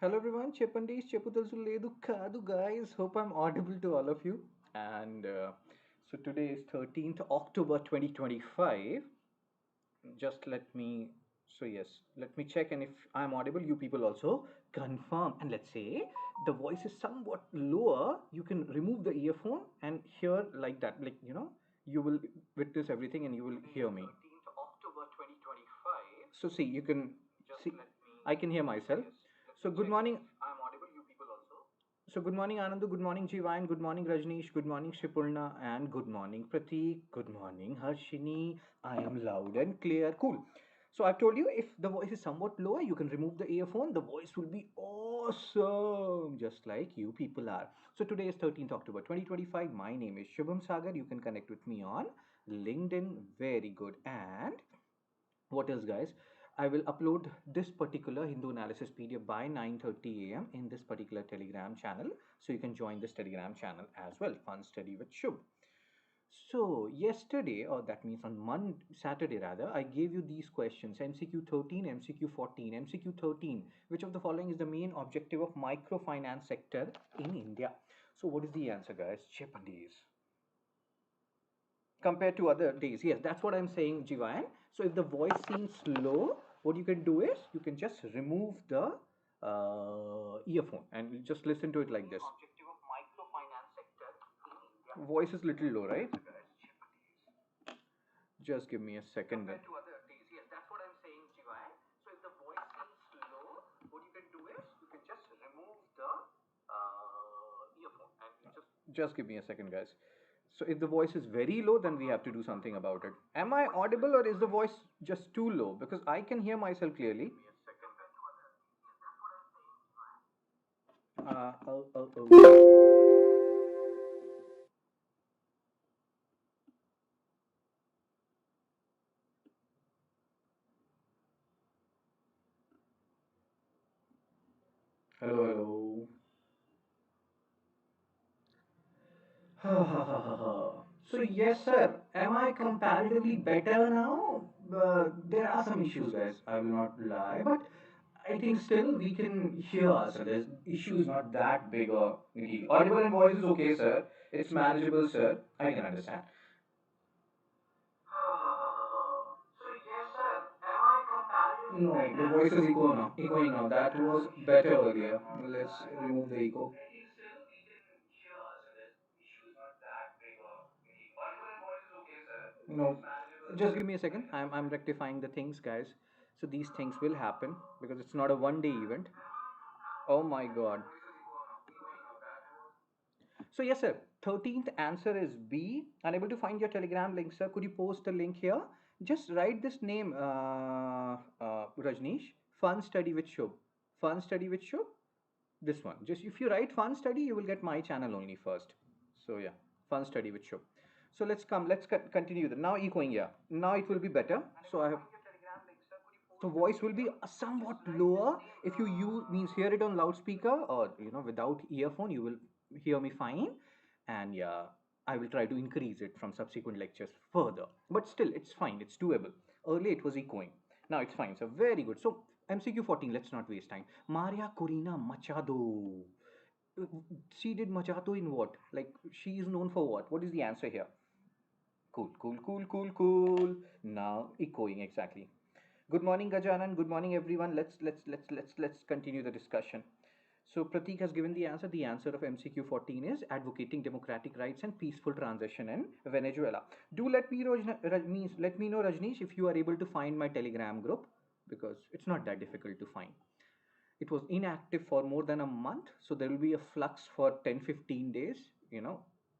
Hello everyone, Chepandish, Chepudalsu Ledu Kadu guys. Hope I'm audible to all of you. And so today is 13th October 2025. Just let me, so yes, let me check, and if I'm audible, you people also confirm. And let's say the voice is somewhat lower, you can remove the earphone and hear like that. You will witness everything and you will hear me. 13th October 2025. So see, you can see, I can hear myself. So good morning. I'm audible, you people also. So good morning, Anandu. Good morning, Jivan. Good morning, Rajneesh. Good morning, Shipurna. And good morning, Prateek. Good morning, Harshini. I am loud and clear. Cool. So I've told you if the voice is somewhat lower, you can remove the earphone. The voice will be awesome, just like you people are. So today is 13th October 2025. My name is Shubham Sagar. You can connect with me on LinkedIn. Very good. And what else, guys? I will upload this particular Hindu analysis PDF by 9:30 a.m. in this particular Telegram channel, so you can join this Telegram channel as well. Fun study with Shubh. So yesterday, or that means on Saturday rather, I gave you these questions: MCQ 13, MCQ 14. MCQ 13: which of the following is the main objective of microfinance sector in India? So what is the answer, guys? Japanese compared to other days. Yes, that's what I'm saying, Jivan. So if the voice seems low, what you can do is you can just remove the earphone and just listen to it like this. Objective of microfinance sector in India. Voice is little low, right? Just give me a second. Compared to other days. Yes, that's what I'm saying, Jivan. So if the voice seems low, what you can do is you can just remove the earphone and just give me a second, guys. So if the voice is very low, then we have to do something about it. Am I audible or is the voice just too low? Because I can hear myself clearly. Oh. Hello, hello. So yes, sir. Am I comparatively better now? There are some issues, guys. I will not lie, but I think still we can hear ourselves. The issue is not that big or deal. Audible and voice is okay, sir. It's manageable, sir. I can understand. So yes, sir. Am I comparatively no, better? The voice is echoing now. That was better earlier. Let's remove the echo. No, just give me a second. I'm rectifying the things, guys. So these things will happen because it's not a one-day event. Oh my God. So yes, sir. 13th answer is B. Unable to find your Telegram link, sir. Could you post the link here? Just write this name, Rajneesh. Fun study with Shubh. Fun study with Shubh. This one. Just if you write fun study, you will get my channel only first. So yeah, fun study with Shubh. So let's continue that. Now echoing, yeah. Now it will be better. So I have. So voice will be somewhat lower. If you use means hear it on loudspeaker or without earphone, you will hear me fine. And yeah, I will try to increase it from subsequent lectures further. But still, it's fine. It's doable. Earlier it was echoing. Now it's fine. So very good. So MCQ 14. Let's not waste time. Maria Corina Machado. Uh, She did Machado in what? Like she is known for what? What is the answer here? Cool, cool, cool, cool, cool. Now echoing exactly. Good morning, Gajanan. Good morning, everyone. Let's continue the discussion. So Pratik has given the answer. The answer of MCQ 14 is advocating democratic rights and peaceful transition in Venezuela. Do let me let me know, Rajneesh, if you are able to find my Telegram group because it's not that difficult to find. It was inactive for more than a month, so there will be a flux for 10-15 days.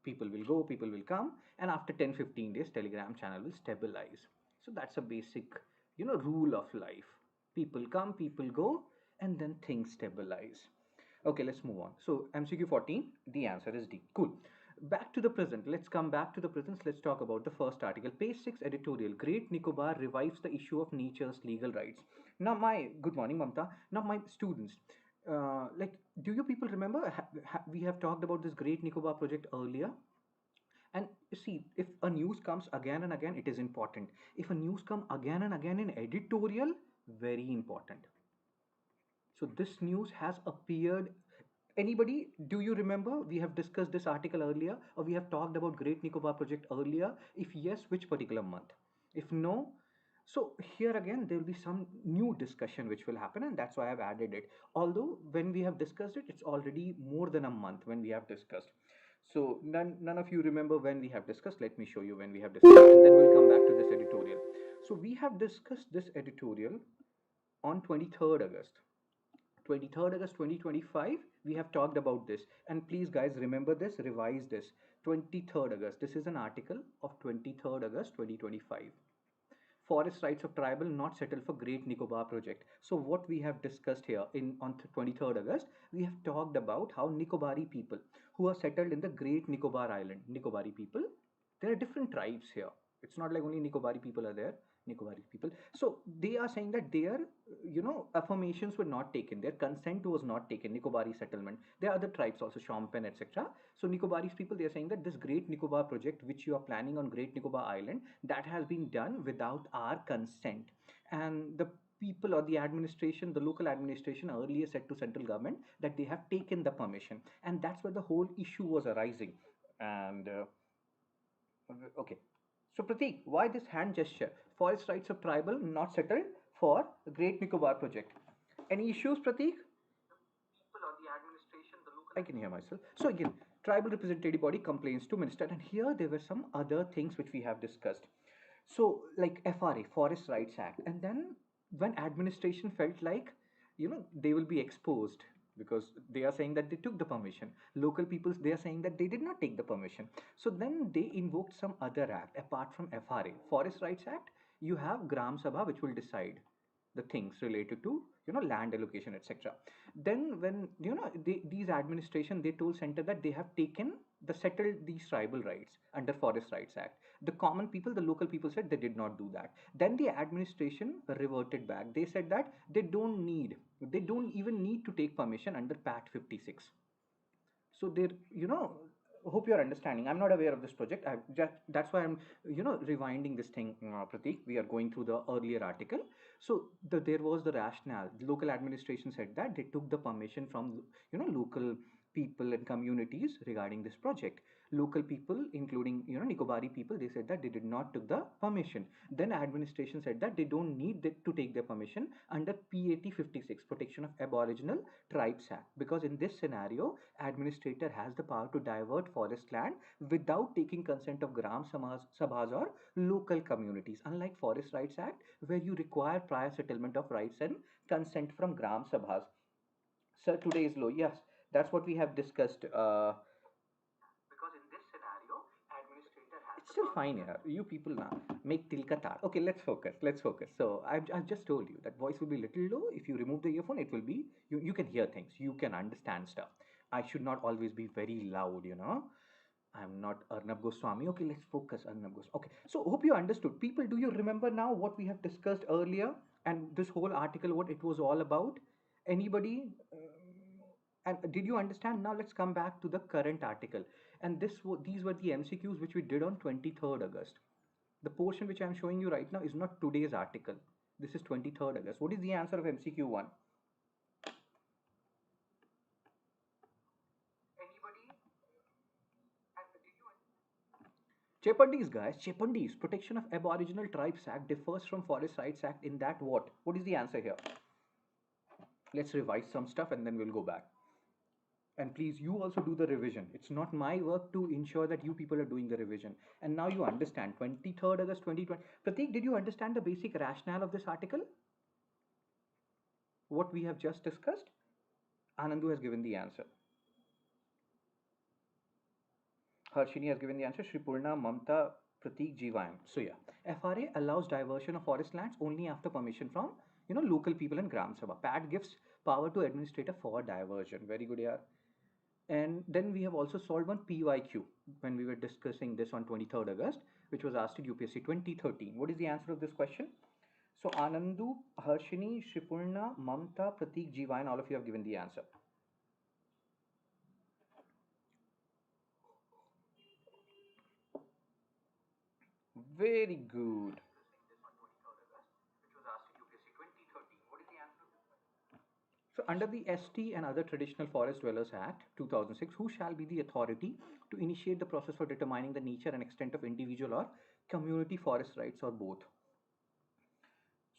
People will go, people will come, and after 10-15 days Telegram channel will stabilize. So that's a basic rule of life. People come, people go, and then things stabilize. Okay, let's move on. So MCQ 14, the answer is D. Cool. Back to the present. Let's come back to the present. Let's talk about the first article. Page 6 editorial. Great Nicobar revives the issue of nature's legal rights. Now, good morning, Mamta. Now, my students, do you people remember? We have talked about this Great Nicobar project earlier. And you see, if a news comes again and again, it is important. If a news come again and again in editorial, very important. So this news has appeared. Anybody, do you remember we have discussed this article earlier, or we have talked about Great Nicobar project earlier? If yes, which particular month? If no, so here again there will be some new discussion which will happen, and that's why I've added it. Although when we have discussed it, it's already more than a month when we have discussed. So none of you remember when we have discussed. Let me show you when we have discussed, and then we'll come back to this editorial. So we have discussed this editorial on 23rd August. 23rd August 2025, we have talked about this. And please, guys, remember this, revise this. 23rd August. This is an article of 23rd August 2025. Forest rights of tribal not settled for Great Nicobar project. So what we have discussed here in on 23rd August, we have talked about how Nicobari people who are settled in the Great Nicobar Island, Nicobari people, there are different tribes here. It's not like only Nicobari people are there. Nicobari people. So they are saying that their, affirmations were not taken. Their consent was not taken. Nicobari settlement. There are other tribes also, Shompen, etc. So Nicobaris people, they are saying that this Great Nicobar project, which you are planning on Great Nicobar Island, that has been done without our consent. And the people or the administration, the local administration earlier said to central government that they have taken the permission, and that's where the whole issue was arising. And okay. So Pratik, why this hand gesture? Forest rights of tribal not settled for the Great Nicobar project. Any issues, Pratik? I can hear myself. So again, tribal representative body complains to minister, and here there were some other things which we have discussed. So like FRA, Forest Rights Act, and then when administration felt like, they will be exposed because they are saying that they took the permission. Local peoples, they are saying that they did not take the permission. So then they invoked some other act apart from FRA, Forest Rights Act. You have Gram Sabha which will decide the things related to, land allocation, etc. Then when, these administration, they told center that they have taken the settled these tribal rights under Forest Rights Act. The common people, the local people said they did not do that. Then the administration reverted back. They said that they don't even need to take permission under Pat 56. So they're, hope you're understanding. I'm not aware of this project. I just, that's why I'm, rewinding this thing, Pratik. We are going through the earlier article. So there was the rationale. The local administration said that they took the permission from, local people and communities regarding this project. Local people, including, Nicobari people, they said that they did not took the permission. Then administration said that they don't need to take their permission under PAT 56, Protection of Aboriginal Tribes Act, because in this scenario, administrator has the power to divert forest land without taking consent of Gram Sabhas or local communities, unlike Forest Rights Act, where you require prior settlement of rights and consent from Gram Sabhas. Sir, today is low. Yes, that's what we have discussed. Because in this scenario, administrator has it's still fine here. You people now make tilka tar. Okay, let's focus. Let's focus. So I've just told you that voice will be little low. If you remove the earphone, it will be you can hear things. You can understand stuff. I should not always be very loud. I'm not Arnab Goswami. Okay, let's focus, Arnab Goswami. Okay, so hope you understood. People, do you remember now what we have discussed earlier and this whole article, what it was all about? Anybody? And did you understand? Now let's come back to the current article. And these were the MCQs which we did on 23rd August. The portion which I'm showing you right now is not today's article. This is 23rd August. What is the answer of MCQ 1? Chepandis, guys, Chepandis, Protection of Aboriginal Tribes Act differs from Forest Rights Act in that what? What is the answer here? Let's revise some stuff and then we'll go back. And please, you also do the revision. It's not my work to ensure that you people are doing the revision. And now you understand. 23rd August 2020. Pratik, did you understand the basic rationale of this article? What we have just discussed? Anandu has given the answer. Harshini has given the answer. Shripurna, Mamta, Pratik, Jivayan. So yeah, FRA allows diversion of forest lands only after permission from, local people and Gram Sabha. PAT gives power to administrator for diversion. Very good, yeah. And then we have also solved one PYQ when we were discussing this on 23rd August, which was asked in UPSC 2013. What is the answer of this question? So Anandu, Harshini, Shripurna, Mamta, Pratik, Jivayan, all of you have given the answer. Very good. So under the ST and other Traditional Forest Dwellers Act 2006, who shall be the authority to initiate the process for determining the nature and extent of individual or community forest rights or both?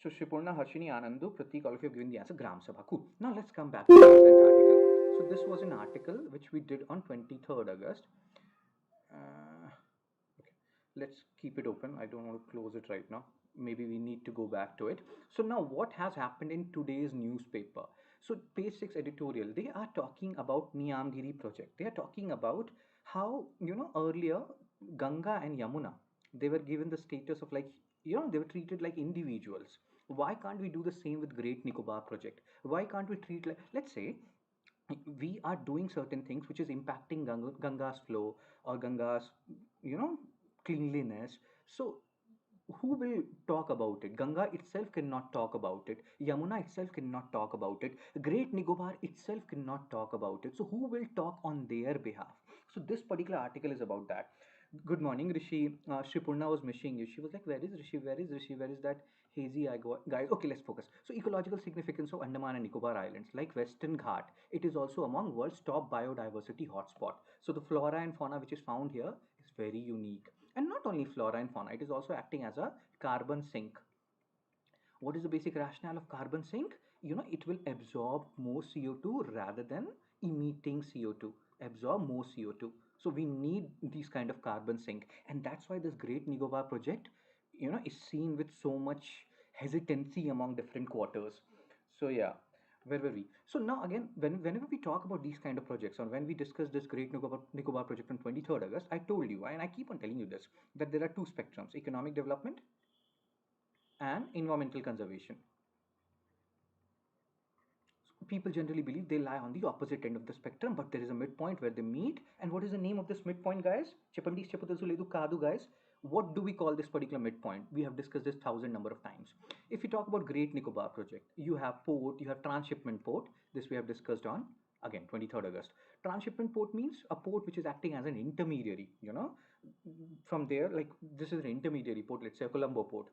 So Shipurna, Harshini, Anandu, Pratik, all of you have given the answer Gram Sabha. Cool. Now let's come back to the present article. So this was an article which we did on 23rd August. Okay, let's keep it open. I don't want to close it right now. Maybe we need to go back to it. So now what has happened in today's newspaper? So page 6 editorial, they are talking about Niyamgiri project. They are talking about how, earlier Ganga and Yamuna, they were given the status of like, they were treated like individuals. Why can't we do the same with Great Nicobar project? Why can't we treat like, let's say, we are doing certain things which is impacting Ganga's flow or Ganga's, you know, cleanliness. So who will talk about it? Ganga itself cannot talk about it. Yamuna itself cannot talk about it. Great Nicobar itself cannot talk about it. So who will talk on their behalf? So this particular article is about that. Good morning, Rishi. Shripurna was missing you. She was like, "Where is Rishi? Where is Rishi? Where is that hazy eye guys?" Okay, let's focus. So, ecological significance of Andaman and Nicobar Islands, like Western Ghat, it is also among world's top biodiversity hotspot. So, the flora and fauna which is found here is very unique, and not only flora and fauna, it is also acting as a carbon sink. What is the basic rationale of carbon sink? It will absorb more CO2 rather than emitting CO2. Absorb more CO2. So we need these kind of carbon sink, and that's why this Great Nicobar project, is seen with so much hesitancy among different quarters. So yeah, where were we? So now again, whenever we talk about these kind of projects, or when we discuss this Great Nicobar project on 23rd August, I told you, and I keep on telling you this, that there are two spectrums: economic development and environmental conservation. People generally believe they lie on the opposite end of the spectrum, but there is a midpoint where they meet. And what is the name of this midpoint, guys? Chepandi Cheputulsu Ledu Kadu, guys. What do we call this particular midpoint? We have discussed this thousand number of times. If you talk about Great Nicobar project, you have port, you have transshipment port. This we have discussed on again 23rd August. Transshipment port means a port which is acting as an intermediary. From there, like this is an intermediary port. Let's say a Colombo port.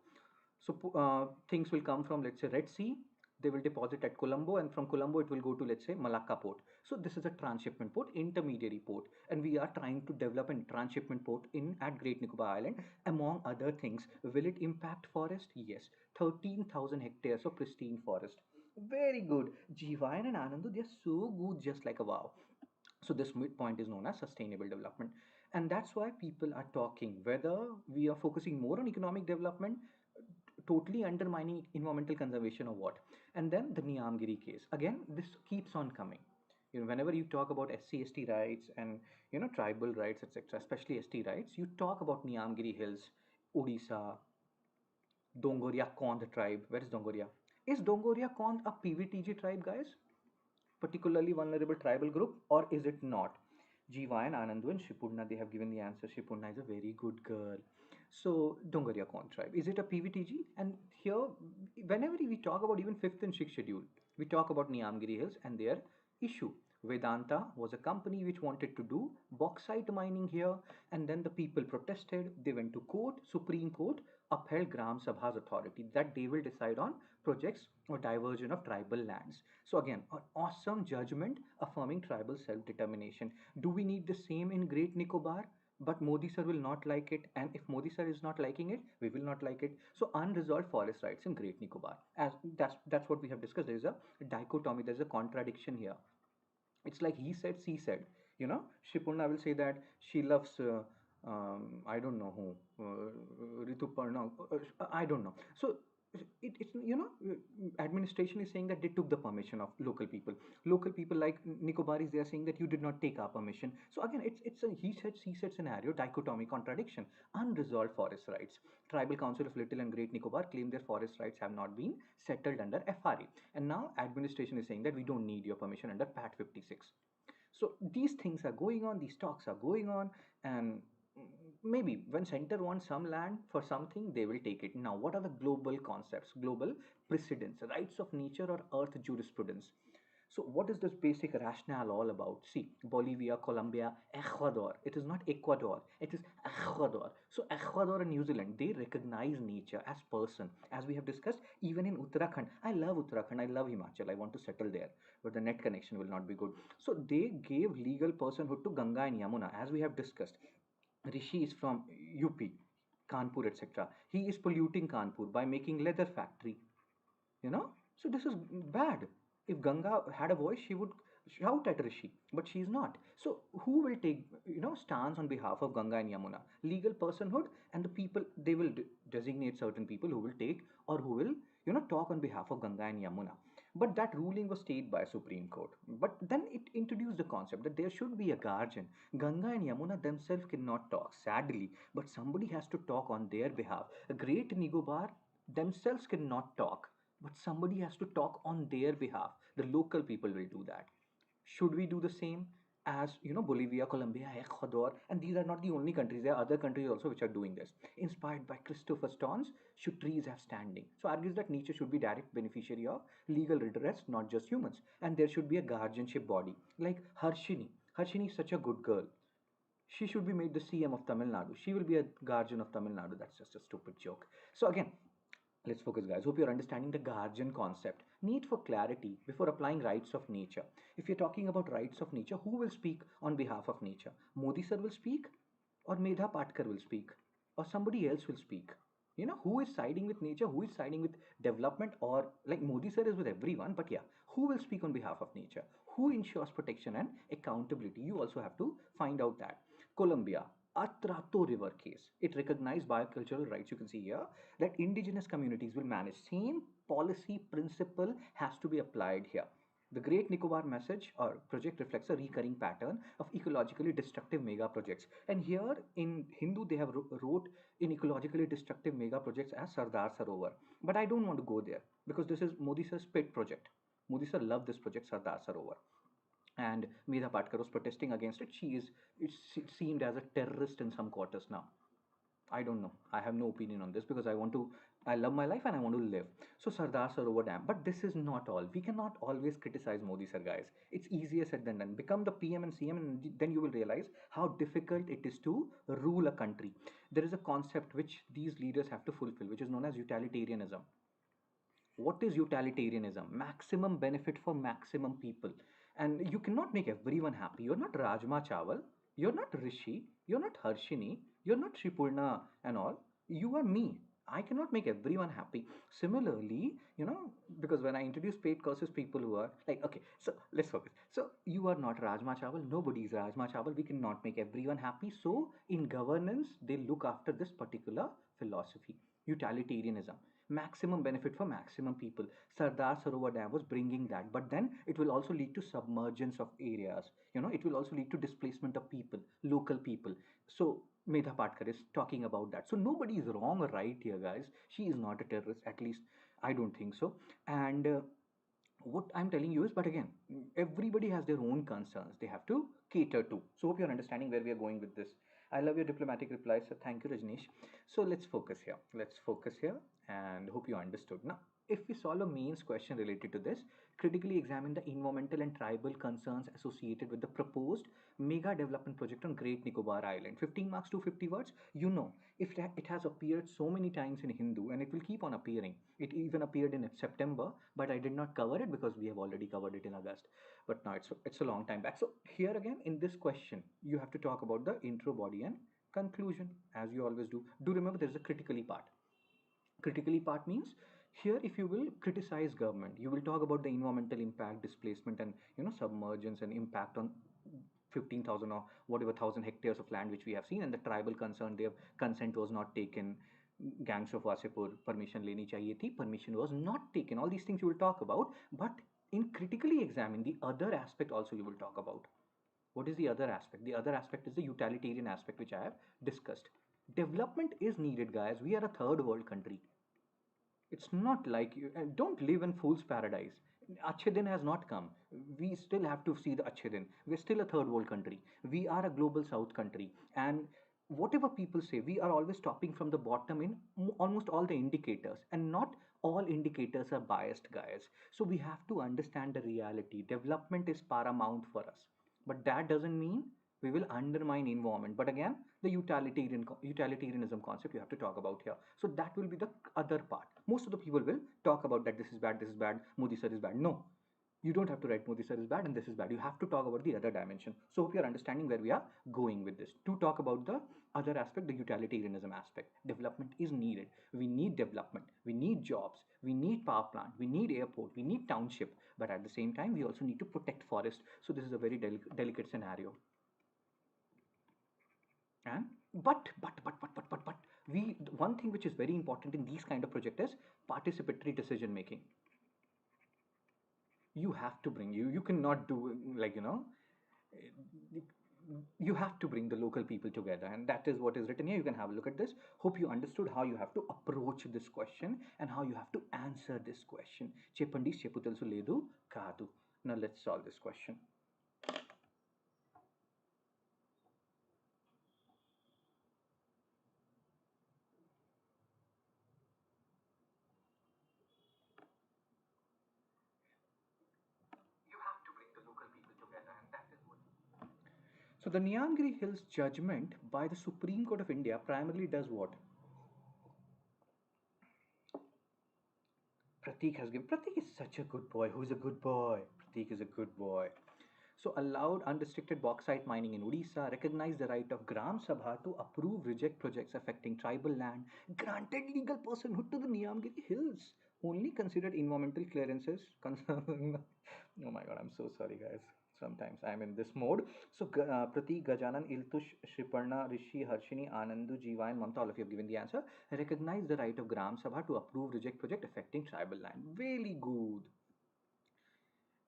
So things will come from, let's say, Red Sea. They will deposit at Colombo, and from Colombo it will go to, let's say, Malacca port. So this is a transshipment port, intermediary port, and we are trying to develop a transshipment port in at Great Nicobar Island. Among other things, will it impact forest? Yes, 13,000 hectares of pristine forest. Very good. Jivayan and Anandu, they're so good, just like a wow. So this midpoint is known as sustainable development, and that's why people are talking whether we are focusing more on economic development, totally undermining environmental conservation, or what. And then the Niyamgiri case again, this keeps on coming. Whenever you talk about SC/ST rights and tribal rights, etc., especially ST rights, you talk about Niyamgiri Hills, Odisha, Dongoria Kond tribe. Where is Dongoria? Is Dongoria Kond a PVTG tribe, guys? Particularly vulnerable tribal group, or is it not? Jiva and Anandu and Shipurna, they have given the answer. Shipurna is a very good girl. So, Dongoria Kon tribe. Is it a PVTG? And here, whenever we talk about even 5th and 6th schedule, we talk about Niyamgiri Hills and their issue. Vedanta was a company which wanted to do bauxite mining here, and then the people protested. They went to court. Supreme Court upheld Gram Sabha's authority that they will decide on projects or diversion of tribal lands. So again, an awesome judgment affirming tribal self-determination. Do we need the same in Great Nicobar? But Modi sir will not like it, and if Modi sir is not liking it, we will not like it. So unresolved forest rights in Great Nicobar, as that's what we have discussed. There is a dichotomy, there is a contradiction here. It's like he said, she said. Shipurna will say that she loves, I don't know who, Rituparna, I don't know. So it's, administration is saying that they took the permission of local people. Local people like Nicobaris, they are saying that you did not take our permission. So again, it's a he said, she said scenario, dichotomy, contradiction, unresolved forest rights. Tribal Council of Little and Great Nicobar claim their forest rights have not been settled under FRA, and now administration is saying that we don't need your permission under PAT 56. So these things are going on, these talks are going on, and maybe when center wants some land for something, they will take it. Now, what are the global concepts, global precedents, rights of nature or earth jurisprudence? So, what is this basic rationale all about? See, Bolivia, Colombia, Ecuador. It is not Ecuador, it is Ecuador. So, Ecuador and New Zealand, they recognize nature as person. As we have discussed, even in Uttarakhand. I love Uttarakhand, I love Himachal, I want to settle there, but the net connection will not be good. So, they gave legal personhood to Ganga and Yamuna, as we have discussed. Rishi is from UP, Kanpur, etc. He is polluting Kanpur by making leather factory, you know. So this is bad. If Ganga had a voice, she would shout at Rishi, but she is not. So who will take, stance on behalf of Ganga and Yamuna? Legal personhood, and the people, they will designate certain people who will take, or who will, talk on behalf of Ganga and Yamuna. But that ruling was stayed by Supreme Court. But then it introduced the concept that there should be a guardian. Ganga and Yamuna themselves cannot talk, sadly, but somebody has to talk on their behalf. A Great Nicobar themselves cannot talk, but somebody has to talk on their behalf. The local people will do that. Should we do the same as, Bolivia, Colombia, Ecuador? And these are not the only countries. There are other countries also which are doing this. Inspired by Christopher Stone's "Should Trees Have Standing?" So argues that nature should be direct beneficiary of legal redress, not just humans. And there should be a guardianship body like Harshini. Harshini is such a good girl. She should be made the CM of Tamil Nadu. She will be a guardian of Tamil Nadu. That's just a stupid joke. So again, let's focus, guys. Hope you're understanding the guardian concept. Need for clarity before applying rights of nature. If you're talking about rights of nature, who will speak on behalf of nature? Modi sir will speak, or Medha Patkar will speak, or somebody else will speak. Who is siding with nature? Who is siding with development? Or like Modi sir is with everyone, but yeah, who will speak on behalf of nature? Who ensures protection and accountability? You also have to find out that. Colombia, Atrato River case. It recognized biocultural rights. You can see here that indigenous communities will manage. Same policy principle has to be applied here. The Great Nicobar message or project reflects a recurring pattern of ecologically destructive mega projects. And here in Hindu, they have wrote in ecologically destructive mega projects as Sardar Sarovar. But I don't want to go there because this is Modi sir's pet project. Modi sir loved this project, Sardar Sarovar, and Medha Patkar was protesting against it. It seemed as a terrorist in some quarters now. I don't know. I have no opinion on this because I love my life and I want to live. So Sardar Sarovar Dam. But this is not all. We cannot always criticize Modi sir, guys. It's easier said than done. Become the PM and CM, and then you will realize how difficult it is to rule a country. There is a concept which these leaders have to fulfill, which is known as utilitarianism. What is utilitarianism? Maximum benefit for maximum people. And you cannot make everyone happy. You're not Rajma Chawal, you're not Rishi, you're not Harshini, you're not Shripurna and all. You are me. I cannot make everyone happy. Similarly, because when I introduce paid courses, people who are like, okay, so let's focus. So you are not Rajma Chawal, nobody is Rajma Chawal. We cannot make everyone happy. So in governance, they look after this particular philosophy, utilitarianism. Maximum benefit for maximum people. Sardar Sarovar Dam was bringing that, but then it will also lead to submergence of areas. It will also lead to displacement of people, local people. So Medha Patkar is talking about that. So nobody is wrong or right here, guys. She is not a terrorist, at least I don't think so. And what I'm telling you is, but again, everybody has their own concerns they have to cater to. So hope you're understanding where we are going with this. I love your diplomatic replies, so thank you, Rajneesh. So let's focus here. Let's focus here and hope you understood. Now, if we solve a mains question related to this, critically examine the environmental and tribal concerns associated with the proposed mega development project on Great Nicobar Island. 15 marks to 50 words. If it has appeared so many times in Hindu and it will keep on appearing. It even appeared in September, but I did not cover it because we have already covered it in August. But now it's a long time back. So here again in this question, you have to talk about the intro, body, and conclusion as you always do. Do remember there is a critically part. Critically part means here if you will criticize government, you will talk about the environmental impact, displacement, and submergence and impact on 15,000 or whatever thousand hectares of land which we have seen, and the tribal concern, their consent was not taken. Gangs of Wasipur permission leni chahiye thi, permission was not taken. All these things you will talk about, but in critically examine the other aspect also you will talk about. What is the other aspect? The other aspect is the utilitarian aspect which I have discussed. Development is needed, guys. We are a third world country. It's not like you don't live in fool's paradise. Achhe has not come. We still have to see the Achhe. We're still a third world country. We are a global south country. And whatever people say, we are always topping from the bottom in almost all the indicators. And not All indicators are biased, guys. So we have to understand the reality. Development is paramount for us, but that doesn't mean we will undermine environment. But again, the utilitarianism concept you have to talk about here. So that will be the other part. Most of the people will talk about that this is bad, Modi sir is bad. No, you don't have to write Modi sir is bad and this is bad. You have to talk about the other dimension. So hope you're understanding where we are going with this. To talk about the other aspect, the utilitarianism aspect. Development is needed. We need development. We need jobs. We need power plant. We need airport. We need township. But at the same time, we also need to protect forest. So this is a very delicate scenario. And but we one thing which is very important in these kind of projects is participatory decision making. You have to bring you cannot do like you have to bring the local people together, and that is what is written here. You can have a look at this. Hope you understood how you have to approach this question and how you have to answer this question. Cheppandi chepu telusu ledu kaadu. Now let's solve this question. You have to bring the local people together, and that is what. So the Niyamgiri Hills judgment by the Supreme Court of India primarily does what? Pratik has given. Pratik is such a good boy. Who's a good boy? Pratik is a good boy. So allowed unrestricted bauxite mining in Odisha, recognized the right of Gram Sabha to approve reject projects affecting tribal land, granted legal personhood to the Niyamgiri Hills, only considered environmental clearances concerning. Oh my god, I'm so sorry, guys. Sometimes I'm in this mode. So Pratik, Gajanan, Iltush, Shriparna, Rishi, Harshini, Anandu, Jiva, and Mamta, all of you have given the answer. Recognize the right of Gram Sabha to approve reject project affecting tribal land. Very good.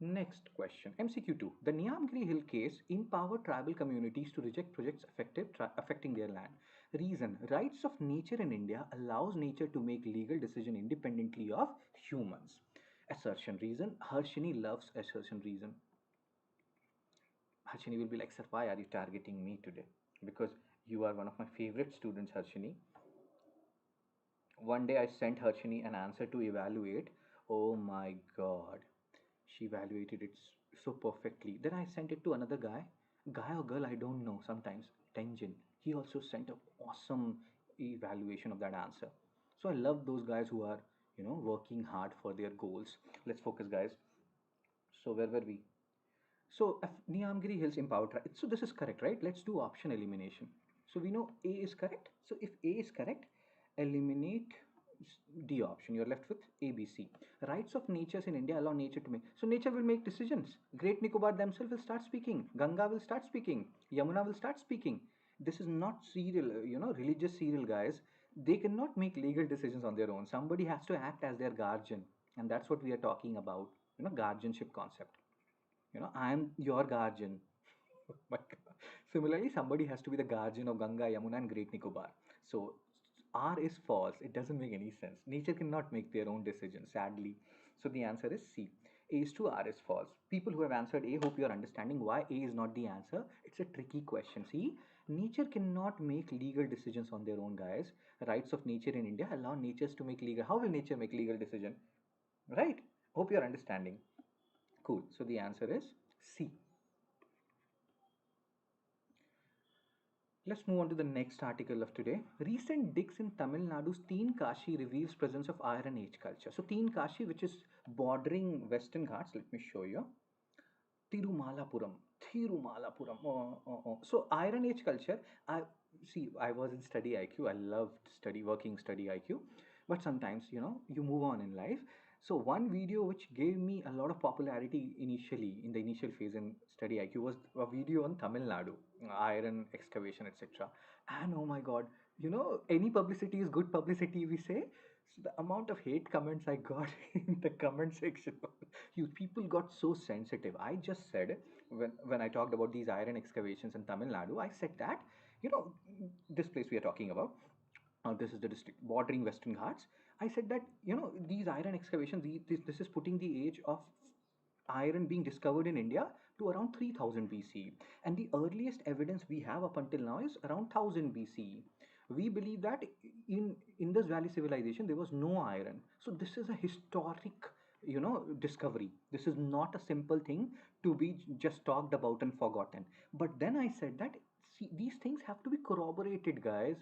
Next question. MCQ2. The Niyamgiri Hill case empowered tribal communities to reject projects affecting their land. Reason. Rights of nature in India allows nature to make legal decision independently of humans. Assertion reason. Harshini loves assertion reason. Harshini will be like, sir, why are you targeting me today? Because you are one of my favorite students, Harshini. One day I sent Harshini an answer to evaluate. Oh my god. She evaluated it so perfectly. Then I sent it to another guy or girl, I don't know sometimes, Tenjin. He also sent an awesome evaluation of that answer. So I love those guys who are, working hard for their goals. Let's focus, guys. So where were we? So if Niyamgiri Hills empowered, right? So this is correct, right? Let's do option elimination. So we know A is correct. So if A is correct, eliminate D option. You're left with A, B, C. Rights of natures in India allow nature to make. So nature will make decisions. Great Nicobar themselves will start speaking. Ganga will start speaking. Yamuna will start speaking. This is not serial, religious serial guys. They cannot make legal decisions on their own. Somebody has to act as their guardian, and that's what we are talking about. Guardianship concept. I am your guardian. My God. Similarly, somebody has to be the guardian of Ganga, Yamuna, and Great Nicobar. So R is false. It doesn't make any sense. Nature cannot make their own decisions, sadly. So the answer is C. A is true, R is false. People who have answered A, hope you are understanding why A is not the answer. It's a tricky question. See, nature cannot make legal decisions on their own, guys. Rights of nature in India allow natures to make legal. How will nature make legal decision? Right? Hope you are understanding. Cool. So the answer is C. Let's move on to the next article of today. Recent digs in Tamil Nadu's Teen Kashi reveals presence of Iron Age culture. So Teen Kashi, which is bordering Western Ghats, let me show you. Tirumalapuram. Tirumalapuram. So Iron Age culture. I see. I was in study IQ. I loved study IQ. But sometimes, you move on in life. So one video which gave me a lot of popularity initially in the initial phase in study IQ was a video on Tamil Nadu, iron excavation, etc. And oh my God, any publicity is good publicity, we say. So the amount of hate comments I got in the comment section, you people got so sensitive. I just said when I talked about these iron excavations in Tamil Nadu, I said that you know this place we are talking about. This is the district bordering Western Ghats. I said that these iron excavations, this is putting the age of iron being discovered in India to around 3000 BC, and the earliest evidence we have up until now is around 1000 BC. We believe that in Indus Valley civilization there was no iron. So this is a historic, discovery. This is not a simple thing to be just talked about and forgotten. But then I said that, see, these things have to be corroborated, guys.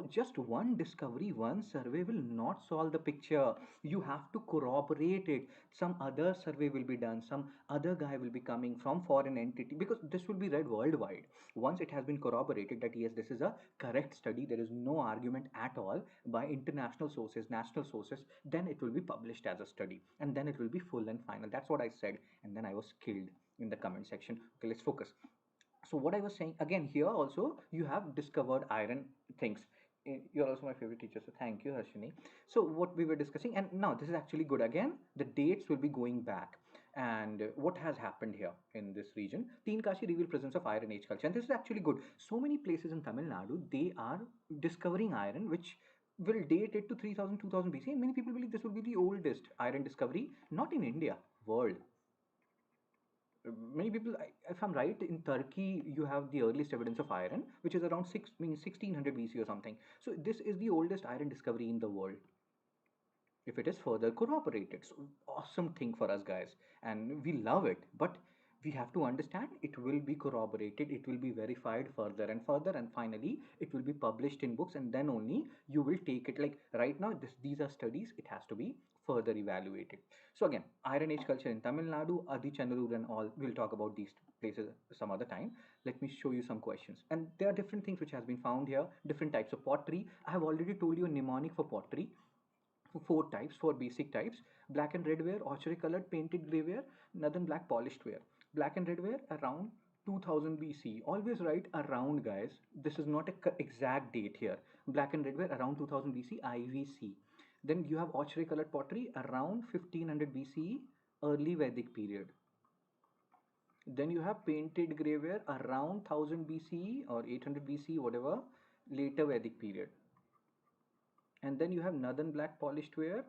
Just one discovery, one survey will not solve the picture. You have to corroborate it. Some other survey will be done, some other guy will be coming from foreign entity, because this will be read worldwide. Once it has been corroborated that yes, this is a correct study, there is no argument at all by international sources, national sources, then it will be published as a study, and then it will be full and final. That's what I said, and then I was killed in the comment section. Okay, let's focus. So what I was saying, again, here also you have discovered iron things. You're also my favorite teacher, so thank you, Harshini. So what we were discussing, and now this is actually good. Again, the dates will be going back, and what has happened here in this region. Teen Kashi reveal presence of iron age culture, and this is actually good. So many places in Tamil Nadu, they are discovering iron which will date it to 3000 2000 BC, and many people believe this will be the oldest iron discovery, not in India, world. Many people, if I'm right, in Turkey you have the earliest evidence of iron, which is around 1600 BC or something. So this is the oldest iron discovery in the world, if it is further corroborated. So awesome thing for us, guys, and we love it. But we have to understand it will be corroborated, it will be verified further and further, and finally it will be published in books, and then only you will take it. Like right now, these are studies, it has to be further evaluated. So again, iron age culture in Tamil Nadu, Adi Chandraur and all, we'll talk about these places some other time. Let me show you some questions, and there are different things which has been found here. Different types of pottery. I have already told you a mnemonic for pottery. Four types, four basic types: black and red ware, orchardy colored painted grey ware, northern black polished ware. Black and red ware around 2000 BC. Always write around, guys. This is not a exact date here. Black and red ware around 2000 BC, IVC. Then you have orchardy colored pottery around 1500 BCE, early Vedic period. Then you have painted grey ware around 1000 BCE or 800 BCE, whatever, later Vedic period. And then you have northern black polished ware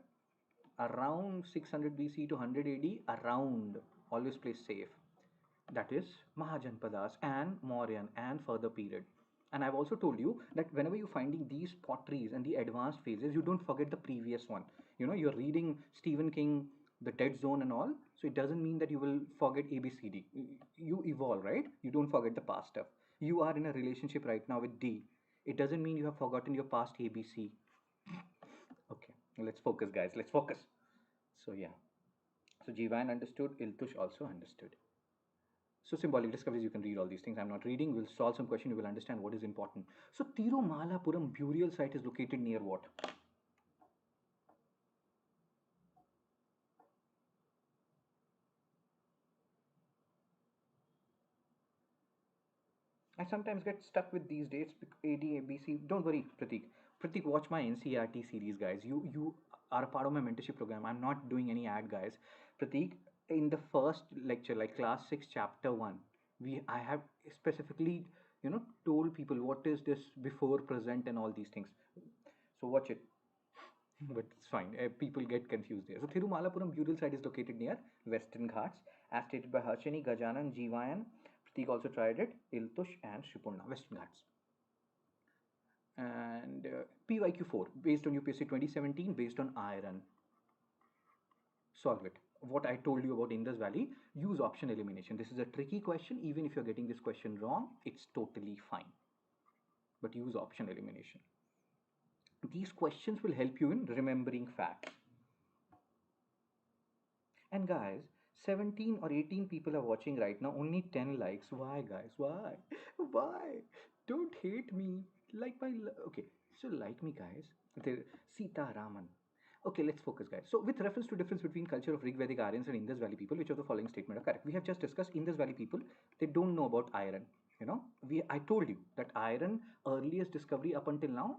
around 600 BC to 100 AD, around, always place safe. That is Mahajanpadas and Mauryan and further period. And I've also told you that whenever you're finding these potteries and the advanced phases, you don't forget the previous one. You're reading Stephen King, The Dead Zone and all, so it doesn't mean that you will forget ABCD. You evolve, right? You don't forget the past stuff. You are in a relationship right now with D. It doesn't mean you have forgotten your past ABC. Okay, let's focus, guys. Let's focus. So yeah. So Jivan understood, Iltush also understood. So symbolic discoveries, you can read all these things. I'm not reading. We'll solve some question. You will understand what is important. So Tirumalapuram burial site is located near what? I sometimes get stuck with these dates. AD, ABC. Don't worry, Pratik. Pratik, watch my NCRT series, guys. You are a part of my mentorship program. I'm not doing any ad, guys. Pratik, in the first lecture, like class 6, chapter 1, I have specifically, told people what is this before, present, and all these things. So watch it. But it's fine. People get confused there. So Thirumalapuram burial site is located near Western Ghats, as stated by Harshini, Gajanan, Jeevayan. Pratik also tried it. Iltush and Shripunna, Western Ghats. And PYQ 4, based on UPSC 2017, based on iron. Solve it. What I told you about Indus Valley, use option elimination. This is a tricky question. Even if you're getting this question wrong, it's totally fine. But use option elimination. These questions will help you in remembering facts. And guys, 17 or 18 people are watching right now, only 10 likes. Why, guys? Why? Why? Don't hate me. Like my. Okay, so like me, guys. Sita Raman. Okay, let's focus, guys. So, with reference to difference between culture of Rig Vedic Aryans and Indus Valley people, which of the following statement are correct? We have just discussed Indus Valley people. They don't know about iron. I told you that iron earliest discovery up until now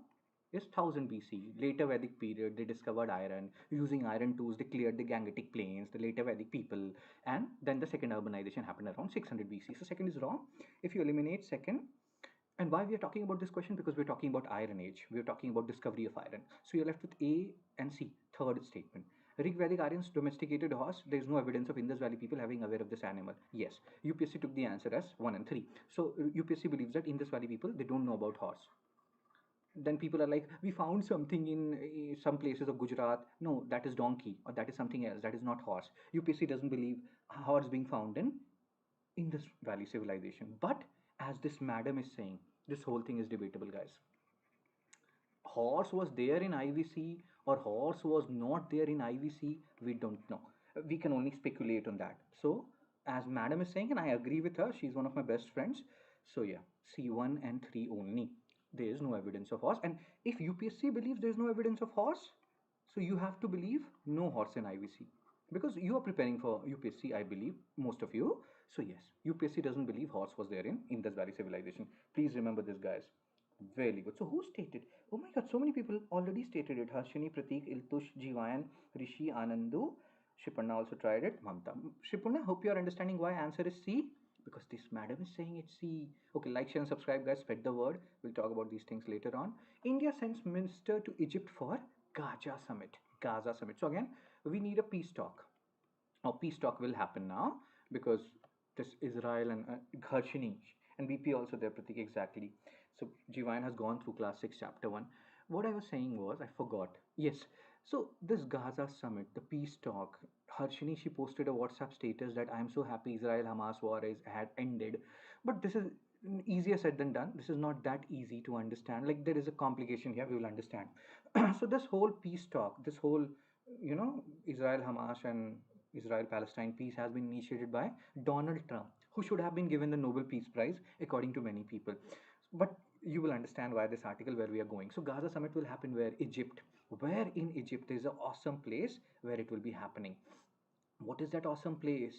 is 1000 BC. Later Vedic period, they discovered iron. Using iron tools, they cleared the Gangetic plains, the later Vedic people, and then the second urbanization happened around 600 BC. So second is wrong. If you eliminate second, and why we are talking about this question? Because we're talking about Iron Age. We're talking about discovery of iron. So you're left with A and C, third statement. Rig Vedic Aryans domesticated horse. There is no evidence of Indus Valley people having aware of this animal. Yes, UPSC took the answer as 1 and 3. So UPSC believes that Indus Valley people, they don't know about horse. Then people are like, we found something in some places of Gujarat. No, that is donkey, or that is something else. That is not horse. UPSC doesn't believe horse being found in Indus Valley civilization. But as this madam is saying, this whole thing is debatable, guys. Horse was there in IVC or horse was not there in IVC, we don't know. We can only speculate on that. So, as madam is saying, and I agree with her, she's one of my best friends. So, yeah, C1 and 3 only. There is no evidence of horse. And if UPSC believes there is no evidence of horse, so you have to believe no horse in IVC. Because you are preparing for UPSC, I believe, most of you. So, yes, UPSC doesn't believe horse was there in Indus Valley civilization. Please remember this, guys. Very good. So who stated? Oh my God, so many people already stated it. Harshini, Pratik, Iltush, Jivayan, Rishi, Anandu. Shipanna also tried it. Mamta. Shipanna, hope you are understanding why answer is C. Because this madam is saying it's C. Okay, like, share, and subscribe, guys. Spread the word. We'll talk about these things later on. India sends minister to Egypt for Gaza summit. Gaza summit. So again, we need a peace talk, or peace talk will happen now, because this Israel and Gharshini and BP also there, Pratik, exactly. So Jivayan has gone through class 6 chapter 1. What I was saying was, I forgot. Yes. So this Gaza summit, the peace talk, Harshini, she posted a WhatsApp status that I am so happy Israel Hamas war is had ended. But this is easier said than done. This is not that easy to understand. Like, there is a complication here, we will understand. So this whole peace talk, this whole, Israel Hamas and Israel Palestine peace has been initiated by Donald Trump, who should have been given the Nobel Peace Prize, according to many people. But you will understand why this article, where we are going. So, Gaza summit will happen where? Egypt. Where in Egypt is an awesome place where it will be happening. What is that awesome place?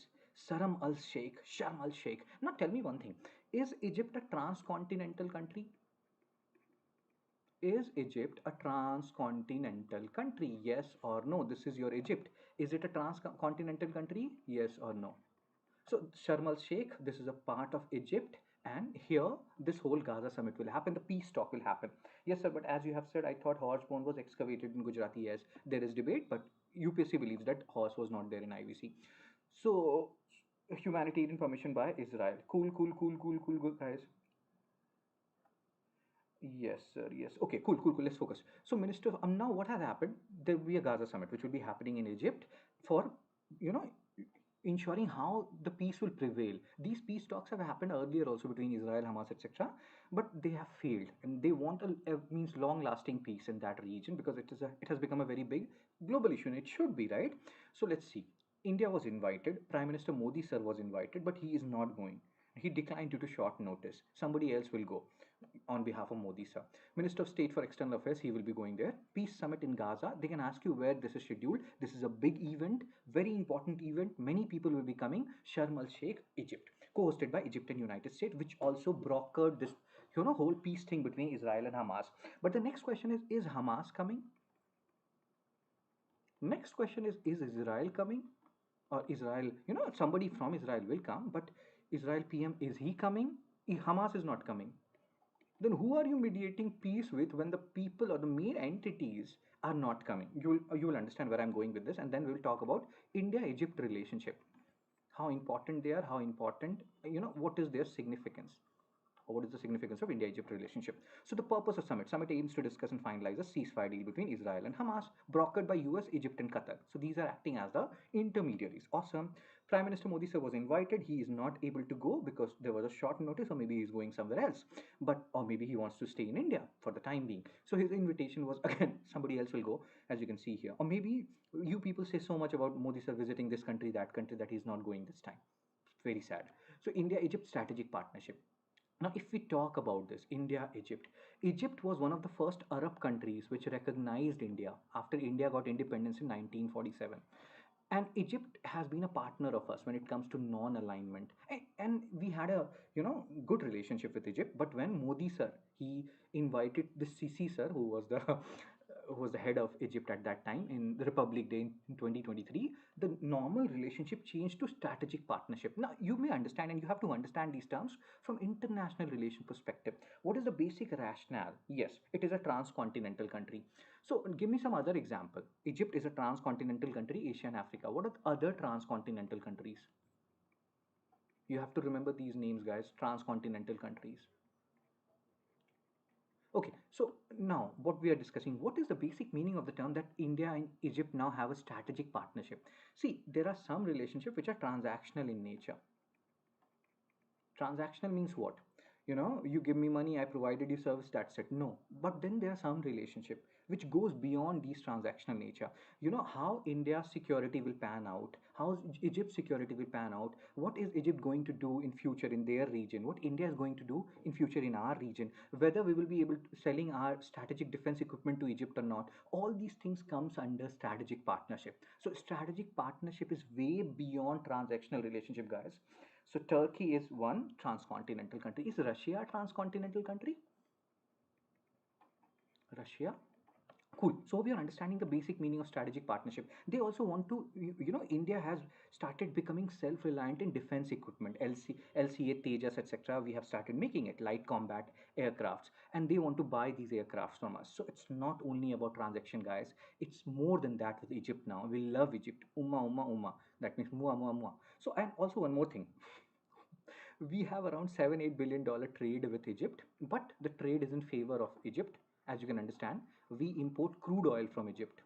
Sharm el Sheikh. Sharm el Sheikh. Now, tell me one thing. Is Egypt a transcontinental country? Is Egypt a transcontinental country? Yes or no? This is your Egypt. Is it a transcontinental country? Yes or no? So Sharm el Sheikh, this is a part of Egypt, and here this whole Gaza summit will happen. The peace talk will happen. Yes, sir. But as you have said, I thought horse bone was excavated in Gujarati. Yes, there is debate, but UPSC believes that horse was not there in IVC. So humanitarian permission by Israel. Cool, cool, cool, cool, cool, good guys. Yes, sir. Yes. Okay. Cool. Cool. Cool. Let's focus. So, Minister, now what has happened? There will be a Gaza summit, which will be happening in Egypt for, you know, ensuring how the peace will prevail. These peace talks have happened earlier also between Israel, Hamas, etc., but they have failed, and they want a means long-lasting peace in that region, because it has become a very big global issue, and it should be, right. So let's see. India was invited. Prime Minister Modi sir was invited, but he is not going. He declined due to short notice. Somebody else will go on behalf of Modi sir. Minister of State for External Affairs, he will be going there. Peace summit in Gaza. They can ask you where this is scheduled. This is a big event, very important event. Many people will be coming. Sharm el Sheikh, Egypt, co-hosted by Egypt and United States, which also brokered this, whole peace thing between Israel and Hamas. But the next question is Hamas coming? Next question is Israel coming? Or Israel, somebody from Israel will come, but Israel PM, is he coming? Hamas is not coming. Then who are you mediating peace with when the people or the main entities are not coming? You will understand where I'm going with this, and then we will talk about India-Egypt relationship, how important they are, how important, what is their significance, or what is the significance of India-Egypt relationship. So the purpose of summit aims to discuss and finalize a ceasefire deal between Israel and Hamas, brokered by US, Egypt, and Qatar. So these are acting as the intermediaries. Awesome. Prime Minister Modi sir was invited. He is not able to go because there was a short notice, or maybe he's going somewhere else. Or maybe he wants to stay in India for the time being. So his invitation was, again, somebody else will go, as you can see here. Or maybe you people say so much about Modi sir visiting this country, that he's not going this time. Very sad. So India-Egypt strategic partnership. Now, if we talk about this, India, Egypt, Egypt was one of the first Arab countries which recognized India after India got independence in 1947. And Egypt has been a partner of us when it comes to non-alignment. And we had a, good relationship with Egypt. But when Modi sir, he invited the Sisi sir, who was the who was the head of Egypt at that time in the Republic Day in 2023, the normal relationship changed to strategic partnership. Now, you may understand, and you have to understand these terms from international relation perspective. What is the basic rationale? Yes, it is a transcontinental country. So, give me some other example. Egypt is a transcontinental country, Asia and Africa. What are the other transcontinental countries? You have to remember these names, guys. Transcontinental countries. Okay, So now what we are discussing, what is the basic meaning of the term that India and Egypt now have a strategic partnership? See, there are some relationships which are transactional in nature. Transactional means what? You know, you give me money, I provided you service, that's it. No. But then there are some relationship which goes beyond these transactional nature. You know how India's security will pan out, how Egypt's security will pan out, what is Egypt going to do in future in their region, what India is going to do in future in our region, whether we will be able to selling our strategic defense equipment to Egypt or not. All these things comes under strategic partnership. So strategic partnership is way beyond transactional relationship, guys. So Turkey is one transcontinental country. Is Russia a transcontinental country? Russia. Cool. So we are understanding the basic meaning of strategic partnership. They also want to, India has started becoming self-reliant in defense equipment, LCA, Tejas, etc. We have started making it light combat aircrafts, and they want to buy these aircrafts from us. So it's not only about transaction, guys. It's more than that with Egypt now. We love Egypt. Umma, umma, umma. That means mua, mua, mua. So, and also one more thing, we have around $7-8 billion trade with Egypt, but the trade is in favor of Egypt. As you can understand, we import crude oil from Egypt.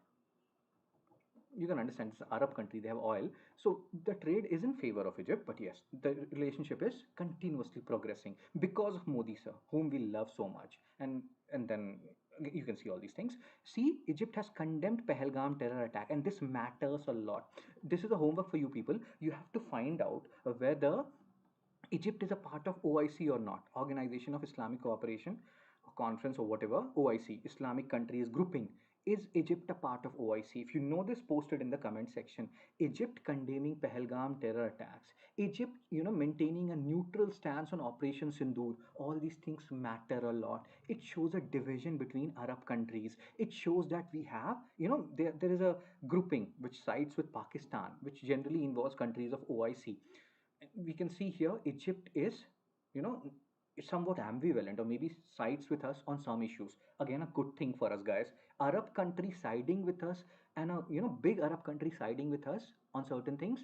You can understand it's an Arab country, they have oil. So the trade is in favor of Egypt, but yes, the relationship is continuously progressing because of Modi sir, whom we love so much. And then you can see all these things. See, Egypt has condemned Pahalgam terror attack, and this matters a lot. This is a homework for you people. You have to find out whether Egypt is a part of OIC or not, Organization of Islamic Cooperation, or conference or whatever, OIC, Islamic countries grouping. Is Egypt a part of OIC? If you know this, post it in the comment section. Egypt condemning Pahalgam terror attacks. Egypt, maintaining a neutral stance on Operation Sindoor. All these things matter a lot. It shows a division between Arab countries. It shows that we have, there is a grouping which sides with Pakistan, which generally involves countries of OIC. We can see here Egypt is, you know, somewhat ambivalent or maybe sides with us on some issues. Again, a good thing for us, guys. Arab country siding with us and a big Arab country siding with us on certain things.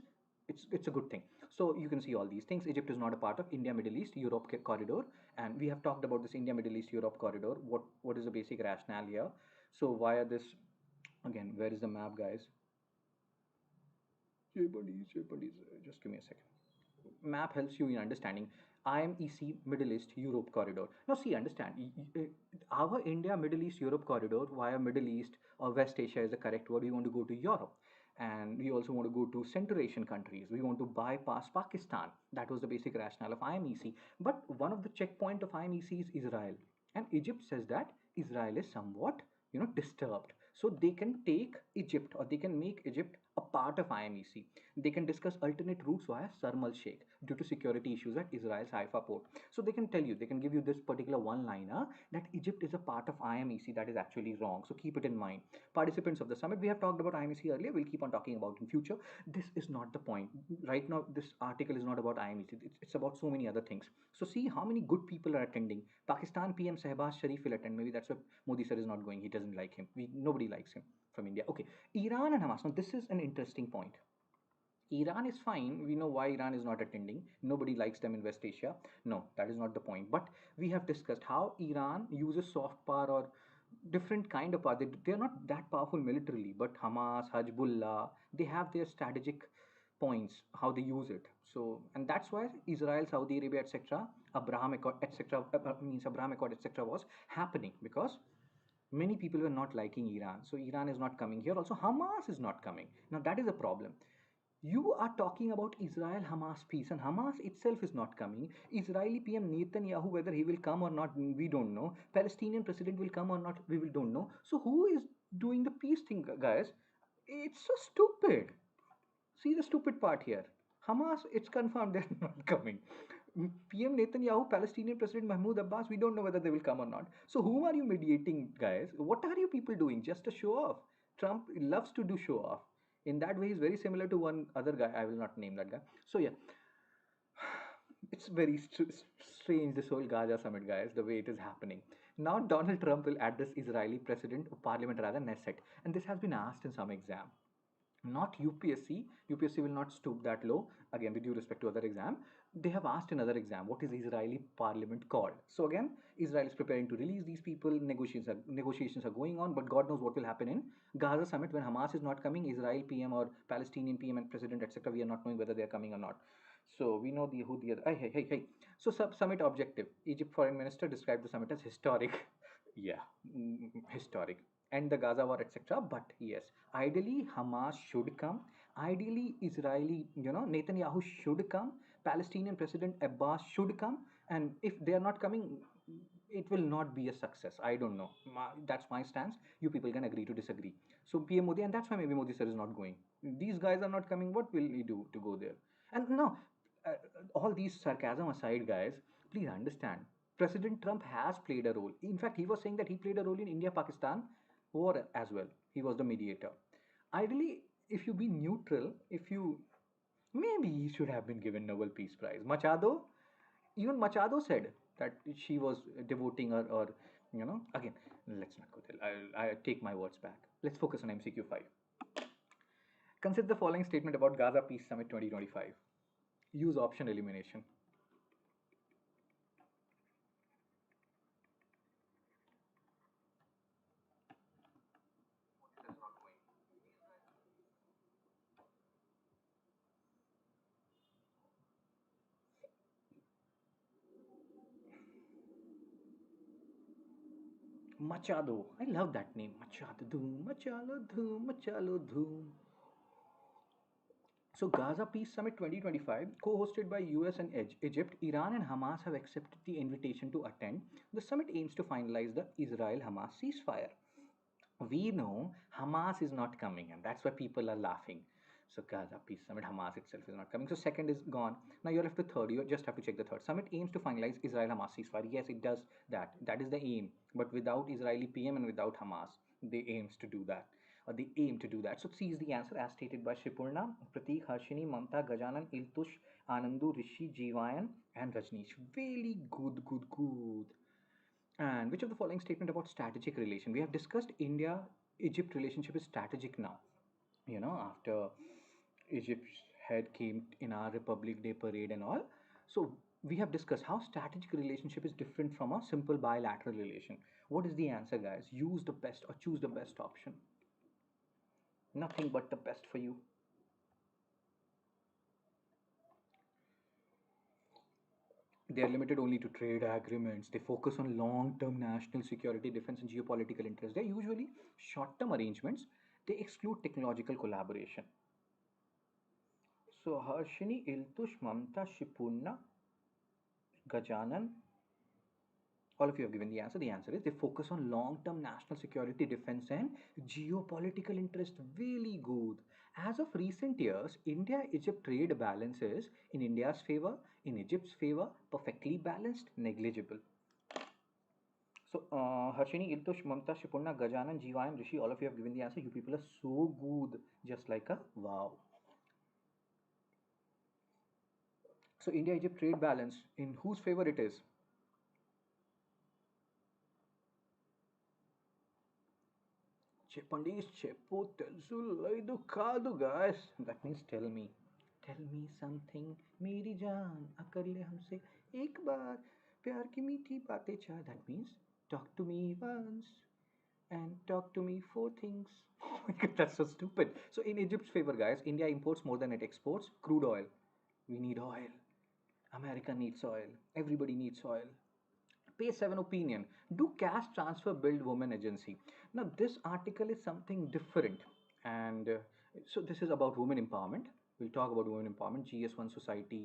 It's a good thing. So you can see all these things. Egypt is not a part of India, Middle East, Europe corridor, and we have talked about this India, Middle East, Europe corridor. What is the basic rationale here? So via this, again, where is the map, guys? Just give me a second. Map helps you in understanding IMEC Middle East Europe corridor. Now see, understand, our India Middle East Europe corridor via Middle East or West Asia is the correct word. We want to go to Europe, and we also want to go to Central Asian countries. We want to bypass Pakistan. That was the basic rationale of IMEC. But one of the checkpoint of IMEC is Israel, and Egypt says that Israel is somewhat disturbed, so they can take Egypt, or they can make Egypt a part of IMEC. They can discuss alternate routes via Sharm el Sheikh due to security issues at Israel's Haifa port. So they can tell you, they can give you this particular one liner that Egypt is a part of IMEC. That is actually wrong. So keep it in mind. Participants of the summit, we have talked about IMEC earlier. We'll keep on talking about in future. This is not the point. Right now, this article is not about IMEC. It's about so many other things. So see how many good people are attending. Pakistan PM Shehbaz Sharif will attend. Maybe that's why Modi sir is not going. He doesn't like him. Nobody likes him from India. Okay, Iran and Hamas. Now this is an interesting point. Iran is fine. We know why Iran is not attending. Nobody likes them in West Asia. No, that is not the point. But we have discussed how Iran uses soft power or different kind of power. They are not that powerful militarily, but Hamas, Hezbollah, they have their strategic points, how they use it. So, and that's why Israel, Saudi Arabia, etc., Abraham Accord, etc., means Abraham Accord, etc., was happening because many people were not liking Iran. So Iran is not coming here. Also, Hamas is not coming. Now that is a problem. You are talking about Israel Hamas peace, and Hamas itself is not coming. Israeli PM Netanyahu, whether he will come or not, we don't know. Palestinian president will come or not, we will don't know. So who is doing the peace thing, guys? It's so stupid. See the stupid part here. Hamas, it's confirmed they're not coming. PM Netanyahu, Palestinian President Mahmoud Abbas, we don't know whether they will come or not. So whom are you mediating, guys? What are you people doing? Just a show off. Trump loves to do show off. In that way, he's very similar to one other guy. I will not name that guy. So yeah, it's very strange, this whole Gaza summit, guys, the way it is happening. Now Donald Trump will address Israeli President, or Parliament rather, Knesset, and this has been asked in some exam. not UPSC. UPSC will not stoop that low. Again, with due respect to other exam, they have asked another exam, what is Israeli parliament called? So again, Israel is preparing to release these people. Negotiations are going on, but God knows what will happen in Gaza summit when Hamas is not coming. Israel PM or Palestinian PM and president, etc. We are not knowing whether they are coming or not. So we know the who the other. Hey. So summit objective. Egypt foreign minister described the summit as historic. Yeah, historic, and the Gaza war, etc. But yes, ideally Hamas should come. Ideally, Israeli, Netanyahu should come. Palestinian President Abbas should come. And if they are not coming, it will not be a success. I don't know. That's my stance. You people can agree to disagree. So PM Modi, and that's why maybe Modi sir is not going. These guys are not coming. What will he do to go there? And now, uh, all these sarcasm aside, guys, please understand. President Trump has played a role. In fact, he was saying that he played a role in India-Pakistan war as well. He was the mediator. Ideally, if you be neutral, if you maybe he should have been given Nobel Peace Prize. Machado, even Machado said that she was devoting her, or again, let's not go there. I take my words back. Let's focus on MCQ 5. Consider the following statement about Gaza Peace Summit 2025. Use option elimination. Machado. I love that name. Machado Dhoom, Machado Dhoom, Machado Dhoom. So Gaza Peace Summit 2025, co-hosted by US and Egypt, Iran and Hamas have accepted the invitation to attend. The summit aims to finalize the Israel-Hamas ceasefire. We know Hamas is not coming, and that's why people are laughing. So Gaza Peace Summit, Hamas itself is not coming. So second is gone. Now you're left with third. You just have to check the third. Summit aims to finalize Israel-Hamas ceasefire. Yes, it does that. That is the aim. But without Israeli PM and without Hamas, they aims to do that. Or they aim to do that. So C is the answer as stated by Shipurna, Pratik, Harshini, Mamta, Gajanan, Iltush, Anandu, Rishi, Jivayan, and Rajneesh. Really good. And which of the following statement about strategic relation? We have discussed India-Egypt relationship is strategic now. After Egypt's head came in our Republic Day parade and all. So we have discussed how strategic relationship is different from a simple bilateral relation. What is the answer, guys? Use the best or choose the best option. Nothing but the best for you. They are limited only to trade agreements. They focus on long-term national security, defense, and geopolitical interests. They're usually short-term arrangements. They exclude technological collaboration. So Harshini, Iltush, Mamta, Shipurna, Gajanan, all of you have given the answer. The answer is they focus on long-term national security, defense, and geopolitical interest. Really good. As of recent years, India-Egypt trade balance is in India's favor, in Egypt's favor, perfectly balanced, negligible. So, Harshini, Iltush, Mamta, Shipurna, Gajanan, Jiva, Rishi, all of you have given the answer. You people are so good, just like a wow. So, India-Egypt trade balance, in whose favor it is? చెప్పండి చెప్పు తెలుసు లేదు కాదు guys. That means tell me something मेरी जान अकर ले हमसे एक बार प्यार की मीठी बातें चाह. That means talk to me once and talk to me four things. Oh my god, that's so stupid. So in Egypt's favor, guys, India imports more than it exports crude oil. We need oil. America needs oil. Everybody needs oil. Page 7 opinion. Do cash transfer build women agency? Now, this article is something different. And so, this is about women empowerment. We'll talk about women empowerment. GS1 society,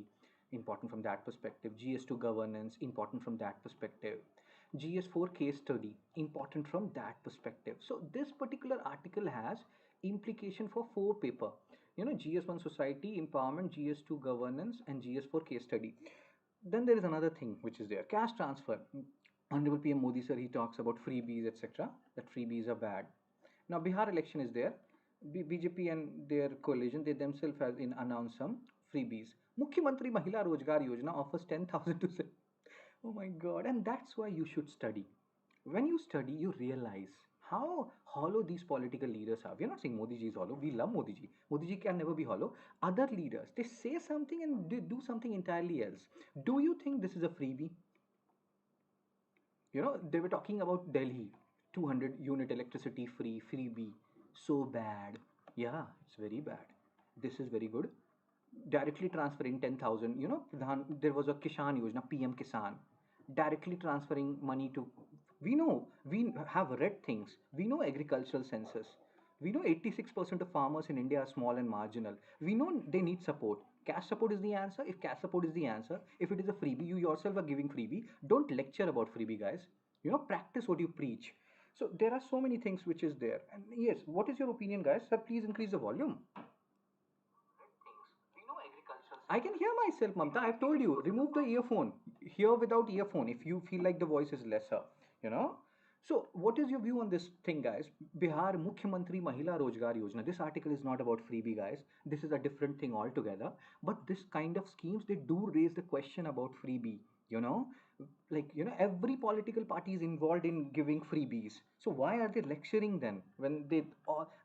important from that perspective. GS2 governance, important from that perspective. GS4 case study, important from that perspective. So, this particular article has implication for four paper. GS1 society, empowerment, GS2 governance, and GS4 case study. Then there is another thing which is there, cash transfer. Honorable PM Modi sir, he talks about freebies, etc., that freebies are bad. Now Bihar election is there. BJP and their coalition, they themselves have announced some freebies. Mukhyamantri Mahila Rozgar Yojana offers 10,000 to oh my god. And that's why you should study. When you study, you realize how hollow these political leaders are. We're not saying Modi ji is hollow. We love Modi ji. Modi ji can never be hollow. Other leaders, they say something and they do something entirely else. Do you think this is a freebie? They were talking about Delhi, 200 unit electricity free, freebie. So bad. Yeah, it's very bad. This is very good. Directly transferring 10,000, there was a Kishan Yojana, PM Kisan. Directly transferring money to. We know, we have read things. We know agricultural census. We know 86% of farmers in India are small and marginal. We know they need support. Cash support is the answer. If cash support is the answer, if it is a freebie, you yourself are giving freebie. Don't lecture about freebie, guys. Practice what you preach. So there are so many things which is there. And yes, what is your opinion, guys? Sir, please increase the volume. I can hear myself, Mamta. I've told you, remove the earphone. Hear without earphone if you feel like the voice is lesser, you know. So, what is your view on this thing, guys? Bihar Mukhyamantri Mahila Rojgar Yojana. This article is not about freebie, guys. This is a different thing altogether. But this kind of schemes, they do raise the question about freebie, you know. Every political party is involved in giving freebies. So why are they lecturing then when they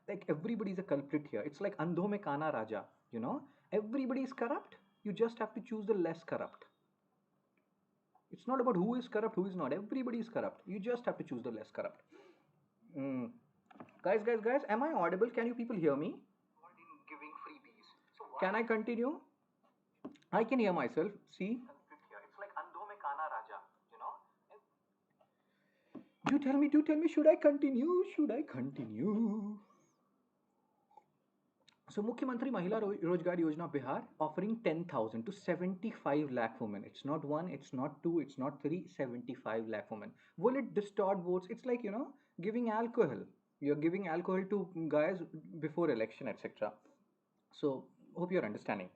like everybody is a culprit here? It's like Andho mein Kana Raja, you know. Everybody is corrupt. You just have to choose the less corrupt. It's not about who is corrupt, who is not. Everybody is corrupt. You just have to choose the less corrupt. Mm. Guys, am I audible? Can you people hear me? Giving freebies. Can I continue? I can hear myself. See? It's like Andho mein Kana Raja, you know. Do tell me, should I continue? Should I continue? So Mukhyamantri Mahila Rojgar Yojana Bihar offering 10,000 to 75 lakh women. It's not one, it's not two, it's not three, 75 lakh women. Will it distort votes? It's like, giving alcohol. You're giving alcohol to guys before election, etc. So hope you're understanding.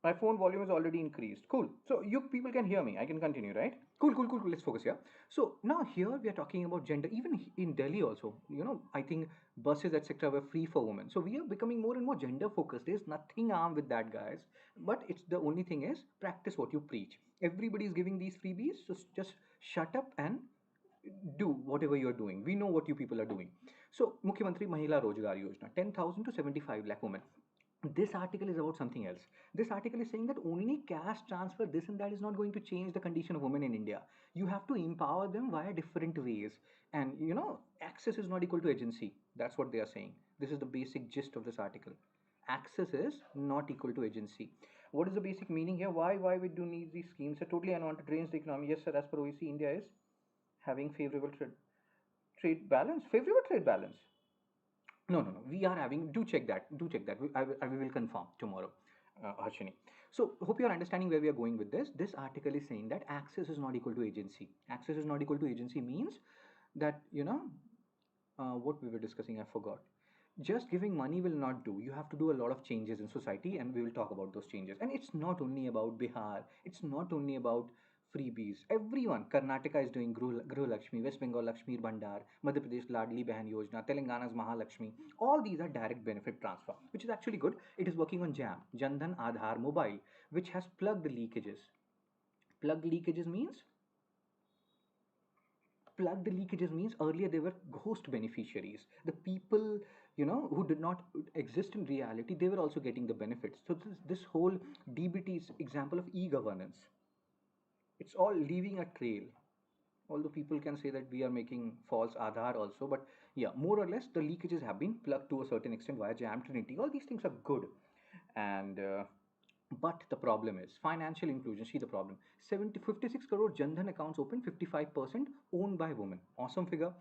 My phone volume is already increased. Cool. So you people can hear me. I can continue, right? Cool. Let's focus here. So now here we are talking about gender. Even in Delhi also, I think buses etc. were free for women. So we are becoming more and more gender focused. There's nothing harm with that, guys. But it's the only thing is practice what you preach. Everybody is giving these freebies, so just shut up and do whatever you're doing. We know what you people are doing. So Mukhyamantri Mahila Rojgar Yojana, 10,000 to 75 lakh women. This article is about something else. This article is saying that only cash transfer, this and that is not going to change the condition of women in India. You have to empower them via different ways. And access is not equal to agency. That's what they are saying. This is the basic gist of this article. Access is not equal to agency. What is the basic meaning here? Why we do need these schemes? So totally unwanted drains the economy. Yes, sir, as per OECD, India is having favorable trade balance. Favorable trade balance. No. We are having. Do check that. Do check that. We will confirm tomorrow, Harshini. So hope you are understanding where we are going with this. This article is saying that access is not equal to agency. Access is not equal to agency means that what we were discussing. I forgot. Just giving money will not do. You have to do a lot of changes in society, and we will talk about those changes. And it's not only about Bihar. It's not only about freebies. Everyone, Karnataka is doing Gru Lakshmi, West Bengal Lakshmi Bandar, Madhya Pradesh Ladli Behan Yojana, Telangana's Mahalakshmi. All these are direct benefit transfer, which is actually good. It is working on JAM, Jandhan Aadhaar Mobile, which has plugged leakages. Plugged leakages means plugged leakages means earlier they were ghost beneficiaries. The people who did not exist in reality, they were also getting the benefits. So this whole DBT is example of e-governance. It's all leaving a trail. Although people can say that we are making false Aadhaar also, but yeah, more or less the leakages have been plugged to a certain extent via Jam Trinity. All these things are good, and but the problem is financial inclusion. See the problem: 56 crore Jandhan accounts open, 55% owned by women. Awesome figure.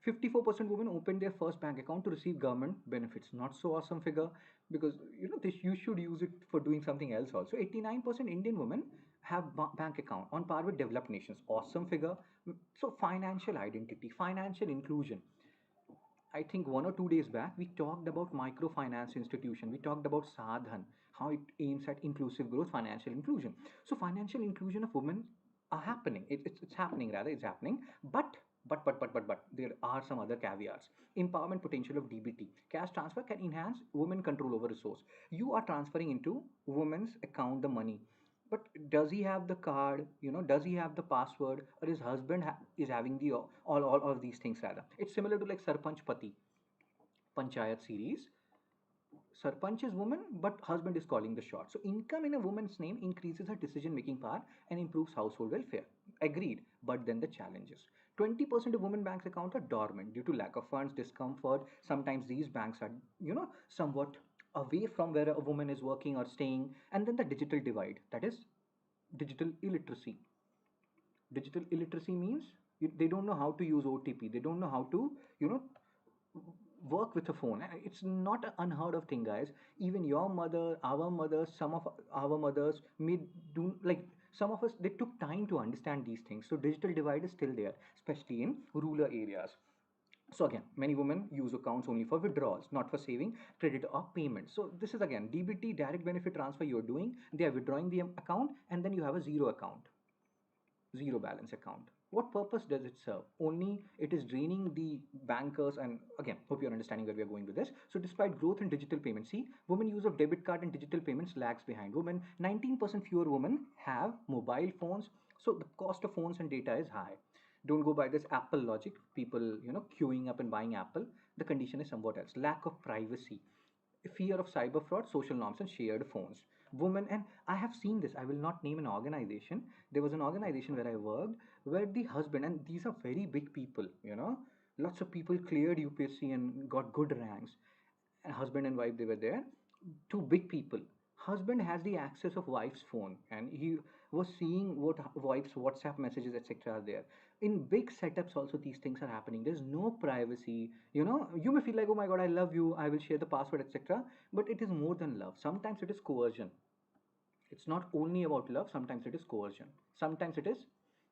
54% women opened their first bank account to receive government benefits. Not so awesome figure, because you should use it for doing something else also. 89% Indian women have bank account on par with developed nations. Awesome figure. So financial identity, financial inclusion. I think 1 or 2 days back, we talked about microfinance institution. We talked about Sadhan, how it aims at inclusive growth, financial inclusion. So financial inclusion of women are happening. It's happening, rather, it's happening. But there are some other caveats. Empowerment potential of DBT. Cash transfer can enhance women control over resource. You are transferring into women's account the money. But does he have the card? Does he have the password, or his husband is having the all of these things rather? It's similar to like Sarpanch Pati Panchayat series. Sarpanch is woman, but husband is calling the shot. So income in a woman's name increases her decision-making power and improves household welfare. Agreed. But then the challenges. 20% of women banks account are dormant due to lack of funds, discomfort. Sometimes these banks are, somewhat away from where a woman is working or staying. And then the digital divide. That is digital illiteracy. Digital illiteracy means they don't know how to use OTP. They don't know how to, work with a phone. It's not an unheard of thing, guys. Even your mother, our mothers, some of our mothers may do like some of us. They took time to understand these things. So digital divide is still there, especially in rural areas. So again, many women use accounts only for withdrawals, not for saving, credit, or payment. So this is again DBT, direct benefit transfer. You're doing. They are withdrawing the account, and then you have a zero account, zero balance account. What purpose does it serve? Only it is draining the bankers. And again, hope you're understanding where we are going with this. So despite growth in digital payments, see, women use of debit card and digital payments lags behind. 19% fewer women have mobile phones. So the cost of phones and data is high. Don't go by this Apple logic. People, queuing up and buying Apple. The condition is somewhat else. Lack of privacy, fear of cyber fraud, social norms, and shared phones. Women, and I have seen this, I will not name an organization. There was an organization where I worked where the husband, and these are very big people, lots of people cleared UPSC and got good ranks. And husband and wife, they were there. Two big people. Husband has the access of wife's phone, and he was seeing what wife's WhatsApp messages, etc. are there. In big setups, also these things are happening. There's no privacy. You may feel like, oh my god, I love you, I will share the password, etc. But it is more than love. Sometimes it is coercion. It's not only about love. Sometimes it is coercion. Sometimes it is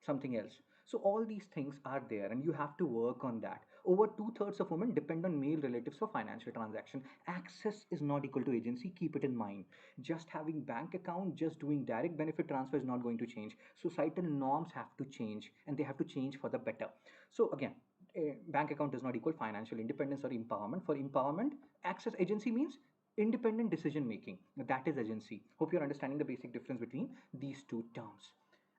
something else. So all these things are there, and you have to work on that. Over two-thirds of women depend on male relatives for financial transaction. Access is not equal to agency. Keep it in mind. Just having bank account, just doing direct benefit transfer is not going to change. Societal norms have to change, and they have to change for the better. So again, a bank account does not equal financial independence or empowerment. For empowerment, access agency means independent decision making. That is agency. Hope you're understanding the basic difference between these two terms.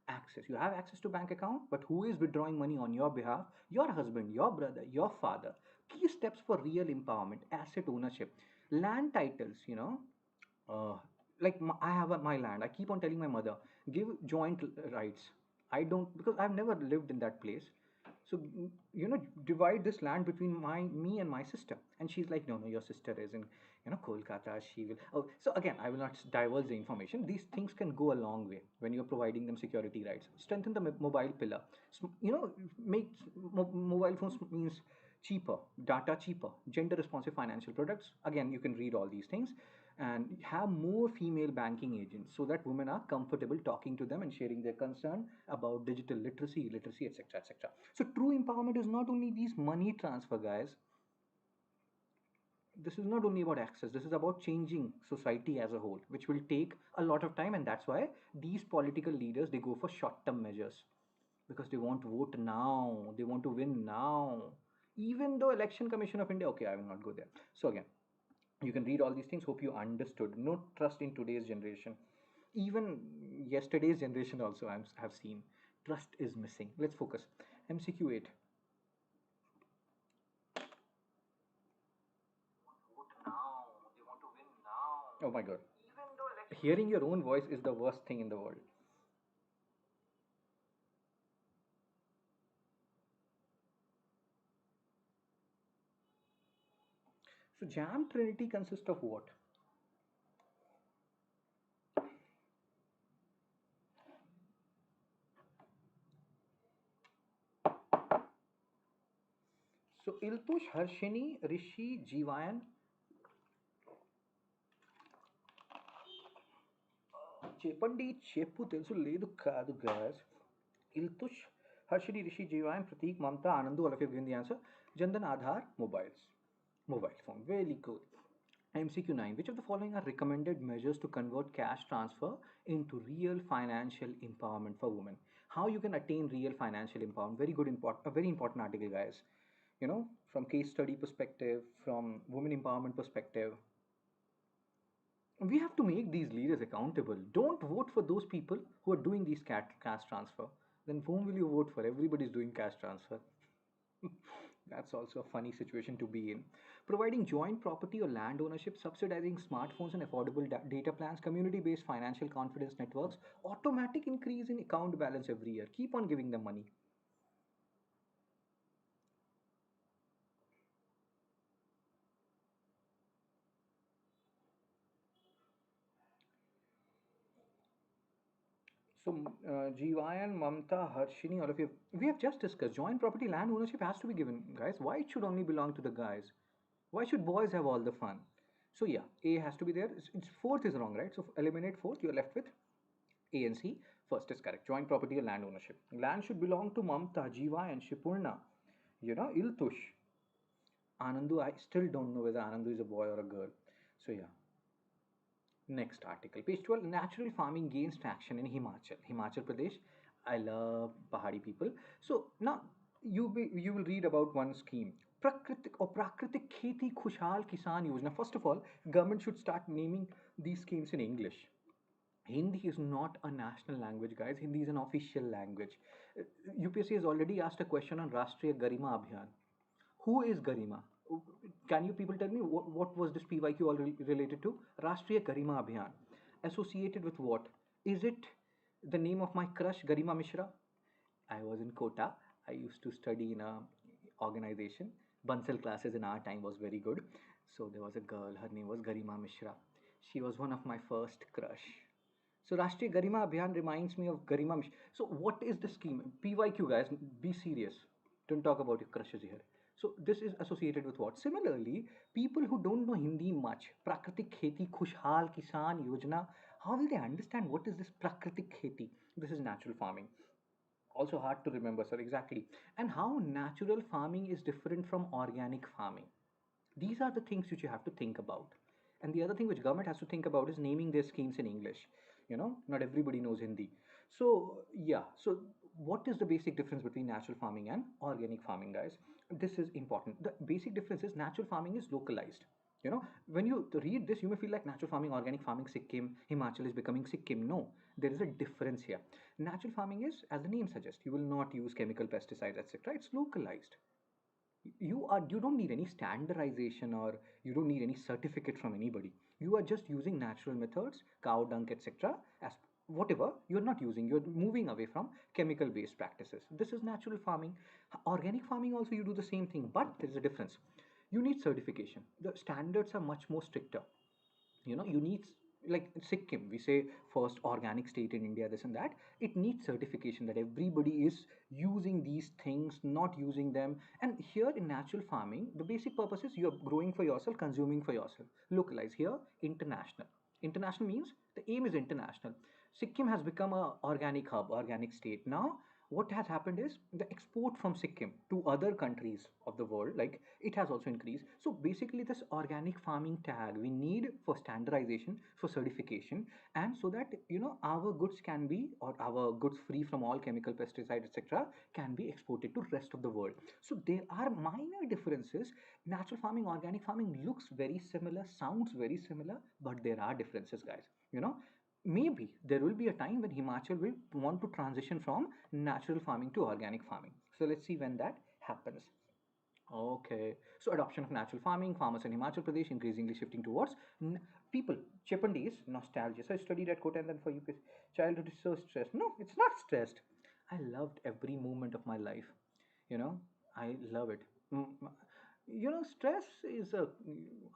Access, you have access to bank account, but who is withdrawing money on your behalf? Your husband, your brother, your father. Key steps for real empowerment: asset ownership, land titles, uh, like I have my land. I keep on telling my mother, give joint rights. I don't, because I've never lived in that place. So divide this land between me and my sister. And she's like, no, no, your sister is in Kolkata. She will. Oh, so again, I will not divulge the information. These things can go a long way when you're providing them security rights. Strengthen the mobile pillar. Make mobile phones means cheaper, data cheaper, gender responsive financial products. Again, you can read all these things, and have more female banking agents so that women are comfortable talking to them and sharing their concern about digital literacy, illiteracy, etc., etc. So true empowerment is not only these money transfer, guys. This is not only about access. This is about changing society as a whole, which will take a lot of time. And that's why these political leaders, they go for short term measures, because they want to vote now, they want to win now. Even though Election Commission of India, okay, I will not go there. So again, you can read all these things. Hope you understood. No trust in today's generation. Even yesterday's generation also, have seen trust is missing. Let's focus. MCQ 8. Oh my god. Hearing your own voice is the worst thing in the world. So Jam Trinity consists of what? So Iltush, Harshini, Rishi, Jivayan, చెప్పండి చెప్పు తెలుసు లేదు కాదు guys. Iltush, Harshini, Rishi, Jivayan, Prateek, Mamta, Anandu, all of you have given the answer. Jandan, Aadhaar, mobiles. Mobile phone. Very good. MCQ 9. Which of the following are recommended measures to convert cash transfer into real financial empowerment for women? How you can attain real financial empowerment? Very good, a very important article, guys. From case study perspective, from women empowerment perspective. We have to make these leaders accountable. Don't vote for those people who are doing these cash transfer. Then whom will you vote for? Everybody's doing cash transfer. That's also a funny situation to be in. Providing joint property or land ownership, subsidizing smartphones and affordable data plans, community based financial confidence networks, automatic increase in account balance every year. Keep on giving them money. So, Jiva and Mamta, Harshini, all of you, we have just discussed joint property land ownership has to be given, guys. Why it should only belong to the guys? Why should boys have all the fun? So, yeah, A has to be there. Fourth is wrong, right? So, eliminate fourth, you're left with A and C. First is correct. Joint property and land ownership. Land should belong to Mamta, Jiva, and Shipurna. Iltush. Anandu, I still don't know whether Anandu is a boy or a girl. So, yeah. Next article, page 12. Natural farming gains traction in Himachal Pradesh. I love Pahadi people. So now you will read about one scheme. Prakritik Kheti Khushhal Kisan Yojana. First of all, government should start naming these schemes in English. Hindi is not a national language, guys. Hindi is an official language. UPSC has already asked a question on Rashtriya Garima Abhiyan. Who is Garima? Can you people tell me what was this PYQ all related to? Rashtriya Garima Abhiyan. Associated with what? Is it the name of my crush, Garima Mishra? I was in Kota. I used to study in a organization. Bansal classes in our time was very good. So there was a girl. Her name was Garima Mishra. She was one of my first crush. So Rashtriya Garima Abhiyan reminds me of Garima Mishra. So what is the scheme? PYQ guys, be serious. Don't talk about your crushes here. So this is associated with what? Similarly, people who don't know Hindi much, Prakritik Kheti, Khushhal Kisan Yojana, how will they understand what is this Prakritik Kheti? This is natural farming. Also hard to remember, sir, exactly. And how natural farming is different from organic farming. These are the things which you have to think about. And the other thing which government has to think about is naming their schemes in English. Not everybody knows Hindi. So yeah, so what is the basic difference between natural farming and organic farming, guys? This is important. The basic difference is natural farming is localized. When you read this, you may feel like natural farming, organic farming, Sikkim, Himachal is becoming Sikkim. No, there is a difference here. Natural farming is, as the name suggests, you will not use chemical pesticides, etc. It's localized. You don't need any standardization, or you don't need any certificate from anybody. You are just using natural methods, cow dung, etc. As whatever you're not using, you're moving away from chemical based practices. This is natural farming. Organic farming also, you do the same thing, but there's a difference. You need certification. The standards are much more stricter. You need, like Sikkim, we say first organic state in India, this and that. It needs certification that everybody is using these things, not using them. And here in natural farming, the basic purpose is you're growing for yourself, consuming for yourself. Localize. Here, international. International means the aim is international. Sikkim has become a organic hub, organic state. Now what has happened is the export from Sikkim to other countries of the world, like, it has also increased. So basically, this organic farming tag we need for standardization, for certification, and so that our goods can be, or our goods free from all chemical pesticides, etc., can be exported to rest of the world. So there are minor differences. Natural farming, organic farming looks very similar, sounds very similar, but there are differences, guys. Maybe there will be a time when Himachal will want to transition from natural farming to organic farming. So let's see when that happens. Okay, so adoption of natural farming, farmers in Himachal Pradesh increasingly shifting towards people. Chapandis, nostalgia. So I studied at Kota, and then for UP, childhood is so stressed. No, it's not stressed. I loved every moment of my life. You know, I love it. Stress is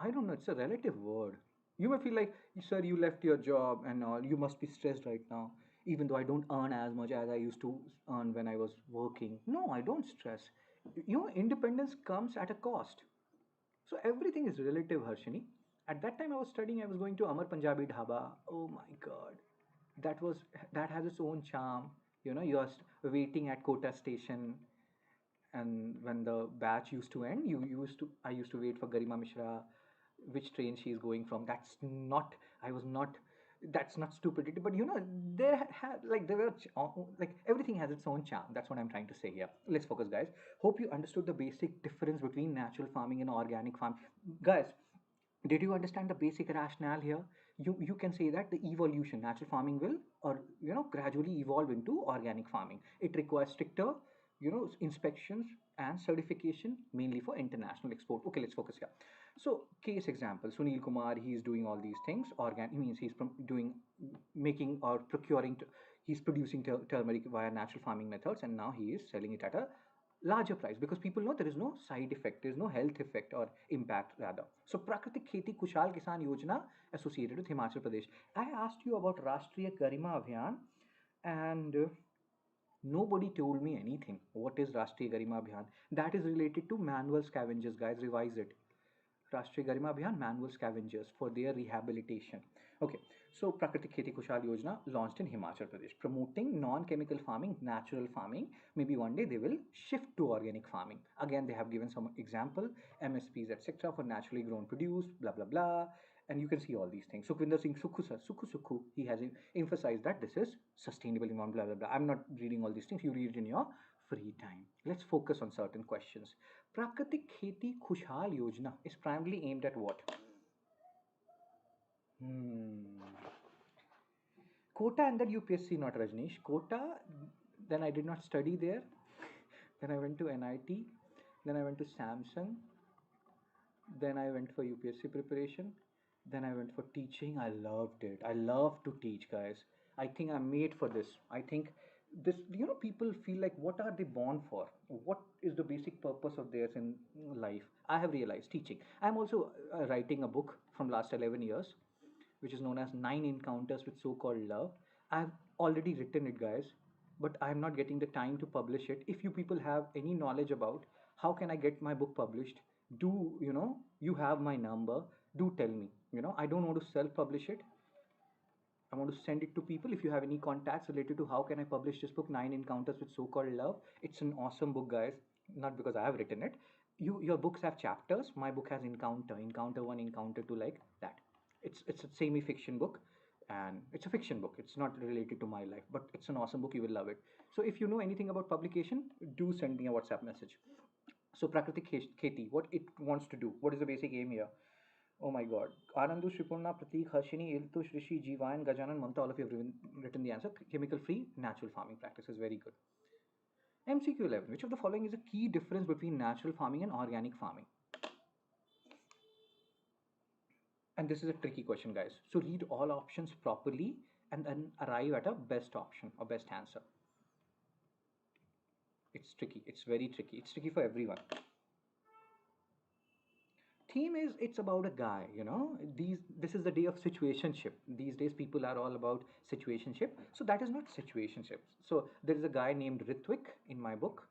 I don't know, it's a relative word. You may feel like, sir, you left your job and all, you must be stressed right now, even though I don't earn as much as I used to earn when I was working. No, I don't stress. Independence comes at a cost. So everything is relative, Harshini. At that time I was studying, I was going to Amar Punjabi Dhaba. Oh my God. That was that has its own charm. You're waiting at Kota station, and when the batch used to end, I used to wait for Garima Mishra, which train she is going from. I was not That's not stupidity, but there were like, everything has its own charm. That's what I'm trying to say here. Let's focus, guys. Hope you understood the basic difference between natural farming and organic farm. Guys, did you understand the basic rationale here? You can say that the evolution, natural farming will, or gradually evolve into organic farming. It requires stricter inspections and certification, mainly for international export. Okay, let's focus here. So case example, Sunil Kumar, he is doing all these things. Means he's doing, making or procuring, he's producing turmeric via natural farming methods, and now he is selling it at a larger price, because people know there is no side effect, there is no health effect or impact rather. So Prakratik Kheti Kushal Kisan Yojana associated with Himachal Pradesh. I asked you about Rashtriya Garima Abhiyan, and nobody told me anything. What is Rashtriya Garima Abhiyan? That is related to manual scavengers, guys. Revise it. Rashtriya Garima Abhiyan, manual scavengers for their rehabilitation. Okay, so Prakratik Kheti Kushal Yojana launched in Himachal Pradesh, promoting non-chemical farming, natural farming. Maybe one day they will shift to organic farming. Again, they have given some example, MSPs, etc. for naturally grown produce, blah blah blah. And you can see all these things. Sukhvinder Singh Sukhu, he has emphasized that this is sustainable in one, blah blah blah. I'm not reading all these things. You read it in your free time. Let's focus on certain questions. Prakratik Kheti Khushhal Yojana is primarily aimed at what? Kota and then UPSC, not Rajneesh. Kota, then I did not study there. Then I went to NIT. Then I went to Samsung. Then I went for UPSC preparation. Then I went for teaching. I loved it. I love to teach, guys. I think I'm made for this. I think this, people feel like, what are they born for? What is the basic purpose of theirs in life? I have realized teaching. I'm also writing a book from last 11 years, which is known as Nine Encounters with So-Called Love. I've already written it, guys, but I'm not getting the time to publish it. If you people have any knowledge about how can I get my book published, do you have my number? Do tell me. I don't want to self-publish it. I want to send it to people. If you have any contacts related to how can I publish this book, Nine Encounters with So-Called Love, it's an awesome book, guys. Not because I have written it. Your books have chapters. My book has encounter one, encounter two, like that. It's a semi-fiction book, and it's a fiction book. It's not related to my life, but it's an awesome book. You will love it. So if you know anything about publication, do send me a WhatsApp message. So Prakratik Kheti, what it wants to do? What is the basic aim here? Oh my God. Anandu, Shripurna, Pratik, Harshini, Iltush, Rishi, Jivan, Gajanan, Mamta, all of you have written the answer. Chemical free, natural farming practices. Very good. MCQ 11. Which of the following is a key difference between natural farming and organic farming? And this is a tricky question, guys. So read all options properly and then arrive at a best option or best answer. It's tricky. It's very tricky. It's tricky for everyone. Theme is, it's about a guy, this is the day of situationship. These days people are all about situationship. So that is not situationship. So there is a guy named Ritwik in my book,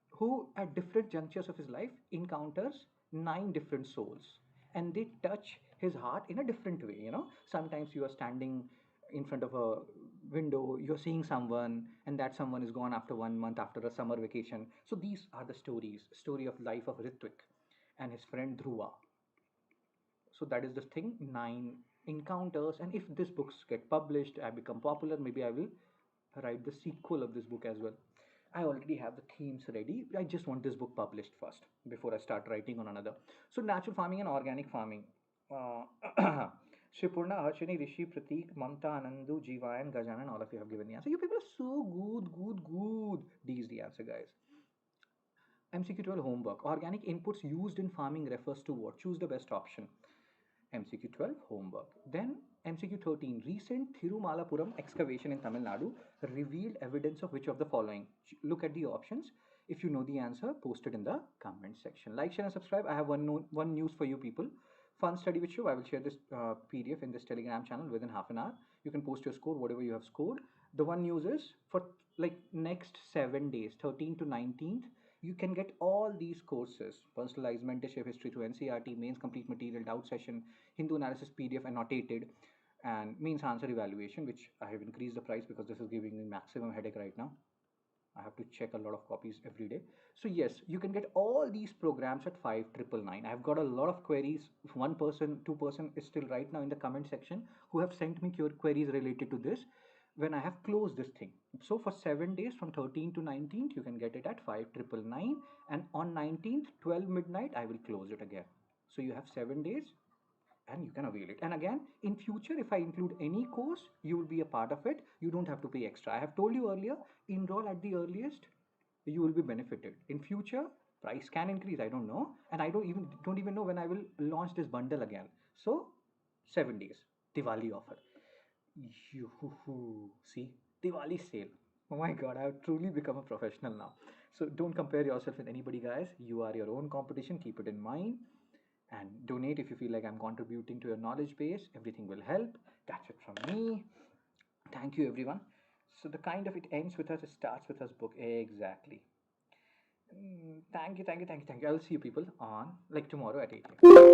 who at different junctures of his life encounters 9 different souls, and they touch his heart in a different way. Sometimes you are standing in front of a window, you're seeing someone, and that someone is gone after 1 month, after a summer vacation. So these are the story of life of Ritwik and his friend Dhruva. So that is the thing, 9 encounters. And if this books get published, I become popular, maybe I will write the sequel of this book as well. I already have the themes ready. I just want this book published first before I start writing on another. So natural farming and organic farming. Shripurna, Harshini, Rishi, Pratik, Mamta, Anandu, Jiva, and Gajanan, all of you have given the answer. You people are so good. D is the answer, guys. MCQ 12 homework. Organic inputs used in farming refers to what? Choose the best option. MCQ 12 homework. Then MCQ 13, recent Thirumalapuram excavation in Tamil Nadu revealed evidence of which of the following? Look at the options. If you know the answer, post it in the comment section. Like, share, and subscribe. I have one news for you people. Fun study with you. I will share this PDF in this Telegram channel within half an hour. You can post your score, whatever you have scored. The one news is for like next 7 days, 13th to 19th, you can get all these courses: personalized mentorship, history through NCRT, mains complete material, doubt session, Hindu analysis PDF annotated, and means answer evaluation, which I have increased the price because this is giving me maximum headache right now. I have to check a lot of copies every day. So yes, you can get all these programs at 5,999. I've got a lot of queries. One person, two-person is still right now in the comment section who have sent me queries related to this when I have closed this thing. So for 7 days from 13th to 19th, you can get it at 5,999, and on 19th, 12 midnight, I will close it again. So you have 7 days and you can avail it. And again, in future, if I include any course, you will be a part of it. You don't have to pay extra. I have told you earlier, enroll at the earliest, you will be benefited. In future, price can increase, I don't know, and I don't even know when I will launch this bundle again. So 7 days Diwali offer. See, Diwali sale. Oh my god, I have truly become a professional now. So don't compare yourself with anybody, guys. You are your own competition, keep it in mind. And donate if you feel like I'm contributing to your knowledge base. Everything will help. That's it from me. Thank you, everyone. So the kind of it ends with us, it starts with us book. Exactly. Thank you, thank you, thank you, thank you. I'll see you people on like tomorrow at 8 a.m.